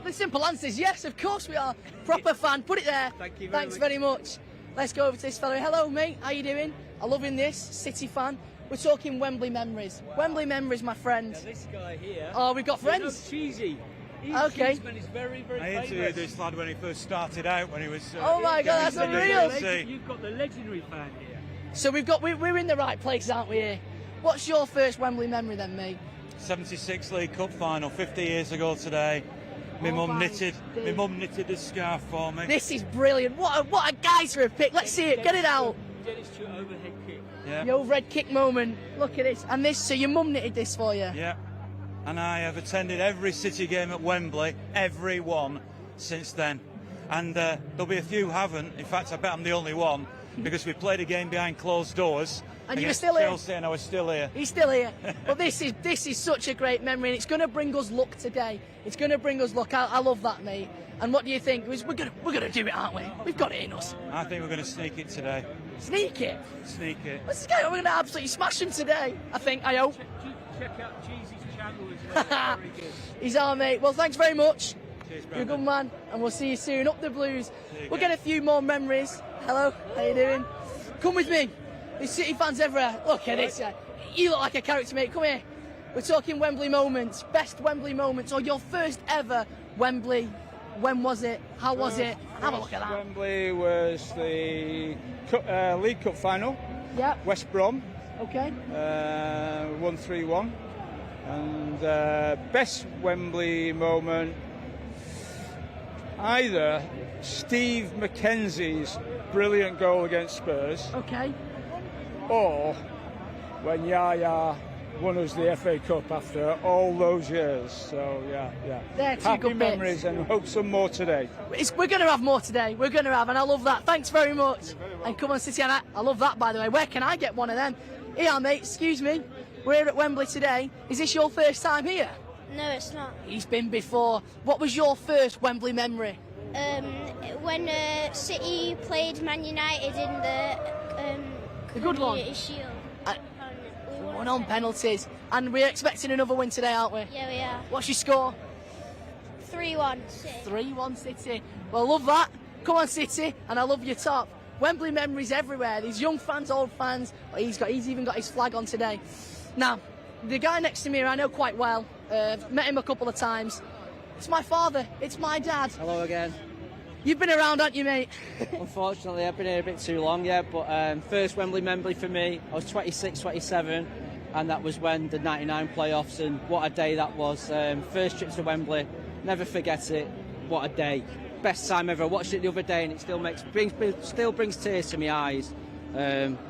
The simple answer is yes, of course we are. Proper fan. Put it there. Thank you. Thanks very much. Let's go over to this fellow. Hello, mate. How you doing? I'm loving this. City fan. We're talking Wembley memories. Wembley memories, my friend. Now this guy here. Oh, we've got friends. Cheesy. Okay. Is very, very I interviewed this lad when he first started out, when he was. Oh my God, that's unreal! You've got the legendary fan here. So we're in the right place, aren't we? Here. What's your first Wembley memory then, mate? 76 League Cup final, 50 years ago today. My mum knitted a scarf for me. This is brilliant. What a geyser of pick. Let's see it. Get it out. Dennis Stewart overhead kick. Yeah. The overhead kick moment. Look at this. And this. So your mum knitted this for you? Yeah. And I have attended every City game at Wembley, every one, since then. And there'll be a few who haven't. In fact, I bet I'm the only one, because we played a game behind closed doors. And you were still here? Chelsea, and I was still here. He's still here. But this is such a great memory, and it's going to bring us luck today. It's going to bring us luck. I love that, mate. And what do you think? We're going to do it, aren't we? We've got it in us. I think we're going to sneak it today. Sneak it? Sneak it. Let's go. We're going to absolutely smash him today, I think. I hope. Check out Cheesy's channel as well. Very good. He's our mate. Well, thanks very much. Cheers, You're a good man, and we'll see you soon. Up the Blues. We'll get a few more memories. Hello, how you doing? Come with me. There's City fans everywhere. Look at this. You look like a character, mate. Come here. We're talking Wembley moments, best Wembley moments, or your first ever Wembley. When was it? How was it? Have a look at that. Wembley was the League Cup final. Yep. West Brom. Okay. Won 3-1. And best Wembley moment, either Steve McKenzie's brilliant goal against Spurs. Okay. Or when Yaya won us the FA Cup after all those years. So, yeah. They're two Happy good memories, bits. and hope some more today. We're going to have more today. We're going to have, and I love that. Thanks very much. And come on, City, and I love that, by the way. Where can I get one of them? Here, mate, excuse me. We're here at Wembley today. Is this your first time here? No, it's not. He's been before. What was your first Wembley memory? When City played Man United in the good one. Community Shield. We won on penalties, and we're expecting another win today, aren't we? Yeah, we are. What's your score? 3-1 City. 3-1 City. Well, love that. Come on, City, and I love your top. Wembley memories everywhere. These young fans, old fans. He's even got his flag on today. Now, the guy next to me I know quite well. Met him a couple of times. It's my father. It's my dad. Hello again. You've been around, haven't you, mate? Unfortunately, I've been here a bit too long, yeah, but first Wembley memory for me, I was 26, 27, and that was when the 99 playoffs, and what a day that was. First trip to Wembley, never forget it. What a day. Best time ever. I watched it the other day, and it still brings tears to my eyes.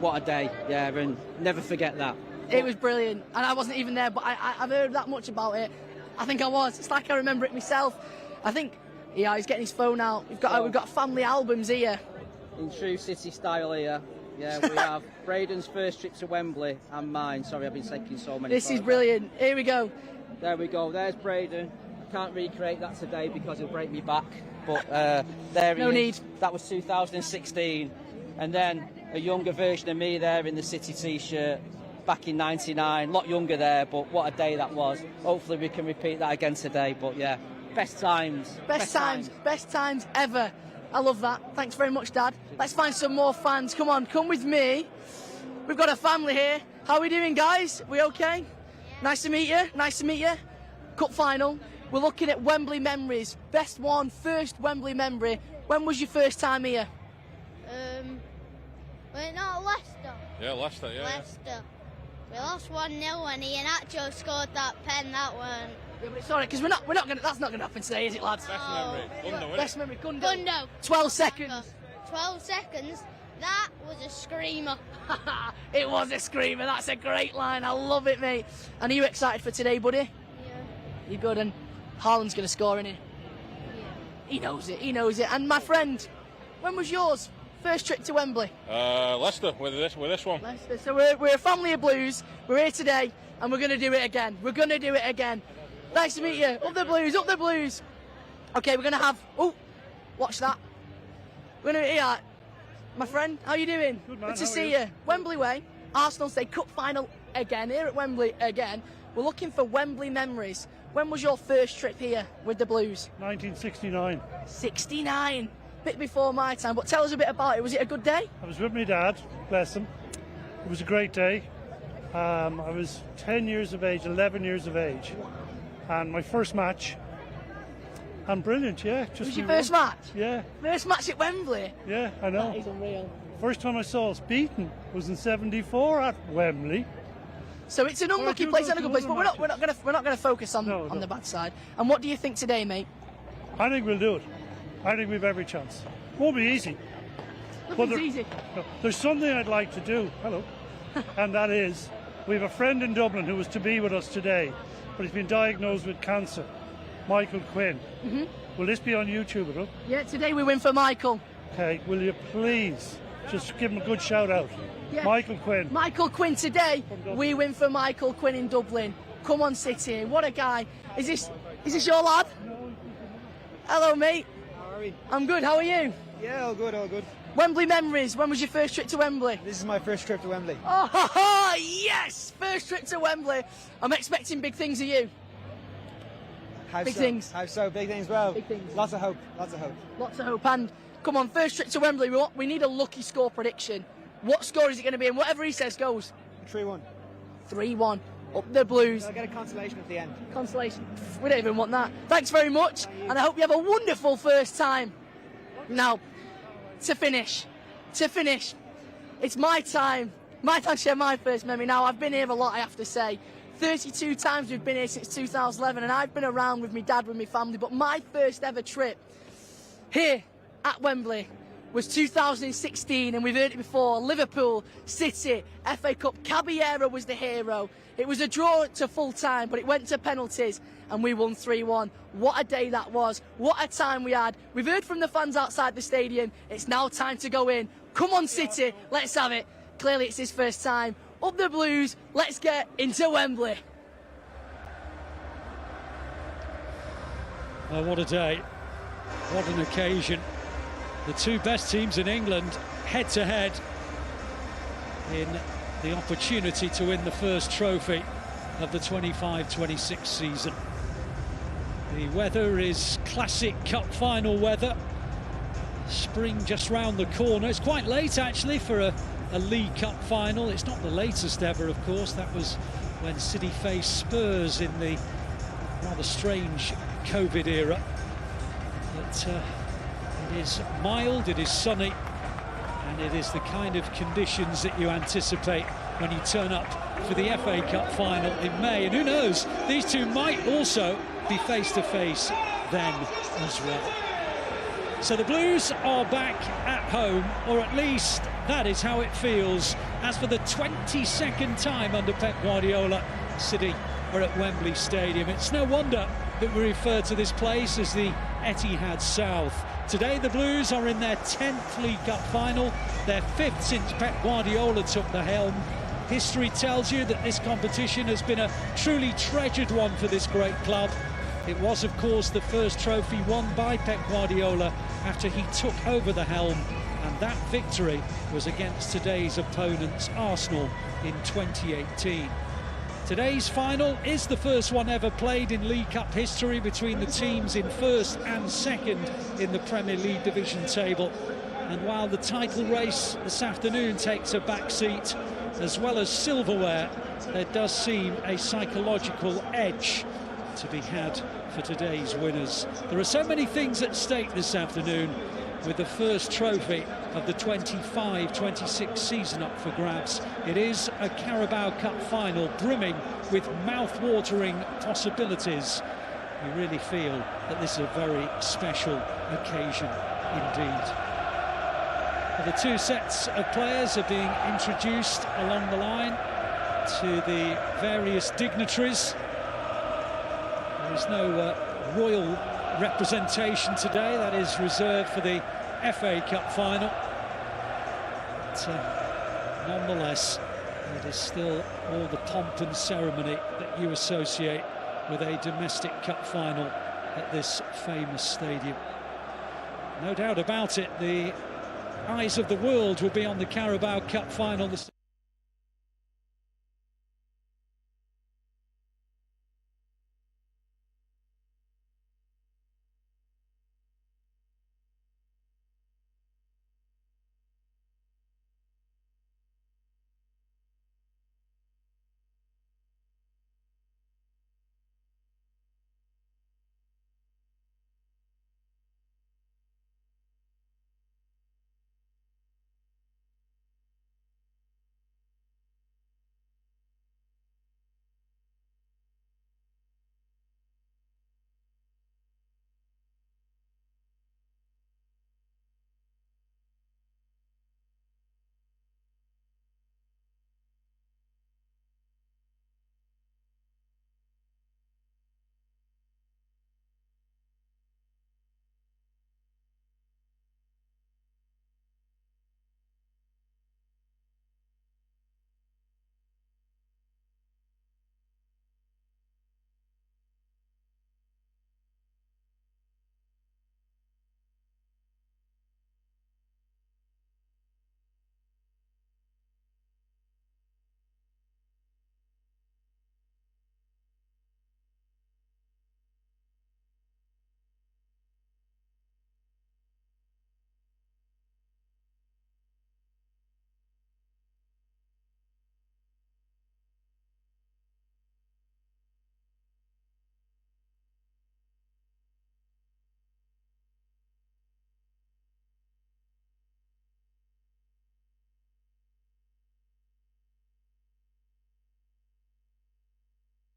What a day, yeah, and never forget that. It was brilliant, and I wasn't even there, but I've heard that much about it. I think I was. It's like I remember it myself. I think, yeah, he's getting his phone out. We've got family albums here. In true City style here. Yeah, we have Braden's first trip to Wembley and mine. Sorry, I've been taking so many. This is brilliant. Here we go. There we go. There's Braden. Can't recreate that today because he'll break me back. But there he is. No need. That was 2016. And then a younger version of me there in the City t-shirt back in 99. A lot younger there, but what a day that was. Hopefully we can repeat that again today. But yeah, best times. Best times ever. I love that. Thanks very much, Dad. Let's find some more fans. Come on, come with me. We've got a family here. How are we doing, guys? We okay? Yeah. Nice to meet you. Nice to meet you. Cup final. We're looking at Wembley memories. Best one, first Wembley memory. When was your first time here? Well, not Leicester. Yeah, Leicester, yeah. Leicester. We lost 1-0 when Ian Acho scored that pen, that one. Yeah, but it's alright, because that's not gonna happen today, is it, lads? Best memory. Gundo, Best memory, Gundo. Gundo. 12 seconds. 12 seconds. That was a screamer. It was a screamer. That's a great line. I love it, mate. And are you excited for today, buddy? Yeah. You good? And Haaland's going to score, isn't he? Yeah. He knows it. He knows it. And my friend, when was yours? First trip to Wembley? Leicester with this one. Leicester. So we're a family of Blues. We're here today, and we're going to do it again. We're going to do it again. Nice to meet you. Up the Blues. Up the Blues. Okay, we're going to have. Oh, watch that. We're going to hear. My friend, how you doing? Good, man. Good to see you. Wembley way. Arsenal say cup final again here at Wembley again. We're looking for Wembley memories. When was your first trip here with the Blues? 1969. 69. Bit before my time, but tell us a bit about it. Was it a good day? I was with my dad, bless him. It was a great day. I was 10 years of age, 11 years of age. And my first match. And brilliant, yeah. It was your first match? Yeah. First match at Wembley? Yeah, I know. That is unreal. First time I saw us beaten was in '74 at Wembley. So it's an unlucky place and a good place, but we're not going to focus on the bad side. And what do you think today, mate? I think we'll do it. I think we've every chance. Won't be easy. Nothing's easy. There's something I'd like to do. Hello. And that is, we have a friend in Dublin who was to be with us today, but he's been diagnosed with cancer. Michael Quinn. Mm-hmm. Will this be on YouTube at all? Yeah, today we win for Michael. Okay, will you please just give him a good shout out? Yeah. Michael Quinn. Michael Quinn today. We win for Michael Quinn in Dublin. Come on, City. What a guy. Is this your lad? Hello, mate. How are we? I'm good. How are you? Yeah, all good, all good. Wembley memories. When was your first trip to Wembley? This is my first trip to Wembley. Oh, yes! First trip to Wembley. I'm expecting big things of you. Big things. How so? Big things, well. Big things. Lots of hope. Lots of hope. Lots of hope. And come on, first trip to Wembley. We need a lucky score prediction. What score is it going to be? And whatever he says goes. 3-1. 3-1. Up the Blues. I'll get a consolation at the end. Consolation. We don't even want that. Thanks very much. And I hope you have a wonderful first time. Now, to finish, it's my time. My time to share my first memory. Now, I've been here a lot, I have to say. 32 times we've been here since 2011, and I've been around with my dad, with my family, but my first ever trip here at Wembley was 2016, and we've heard it before. Liverpool, City, FA Cup. Caballero was the hero. It was a draw to full time, but it went to penalties, and we won 3-1. What a day that was. What a time we had. We've heard from the fans outside the stadium. It's now time to go in. Come on, City, let's have it. Clearly it's his first time. Up the Blues, let's get into Wembley. Oh, what a day. What an occasion. The two best teams in England head to head in the opportunity to win the first trophy of the 25-26 season. The weather is classic cup final weather. Spring just round the corner. It's quite late actually for a League Cup final. It's not the latest ever, of course. That was when City faced Spurs in the rather strange COVID era. But it is mild, it is sunny, and it is the kind of conditions that you anticipate when you turn up for the FA Cup final in May. And who knows, these two might also be face-to-face then as well. So the Blues are back at home, or at least that is how it feels, as for the 22nd time under Pep Guardiola, City are at Wembley Stadium. It's no wonder that we refer to this place as the Etihad South. Today the Blues are in their 10th League Cup final, their 5th since Pep Guardiola took the helm. History tells you that this competition has been a truly treasured one for this great club. It was, of course, the first trophy won by Pep Guardiola after he took over the helm, and that victory was against today's opponents, Arsenal, in 2018. Today's final is the first one ever played in League Cup history between the teams in first and second in the Premier League division table. And while the title race this afternoon takes a back seat, as well as silverware, there does seem a psychological edge to be had for today's winners. There are so many things at stake this afternoon, with the first trophy of the 25-26 season up for grabs. It is a Carabao Cup final brimming with mouth-watering possibilities. We really feel that this is a very special occasion indeed. The two sets of players are being introduced along the line to the various dignitaries. There is no royal representation today, that is reserved for the FA Cup final. But nonetheless, it is still all the pomp and ceremony that you associate with a domestic cup final at this famous stadium. No doubt about it, the eyes of the world will be on the Carabao Cup final.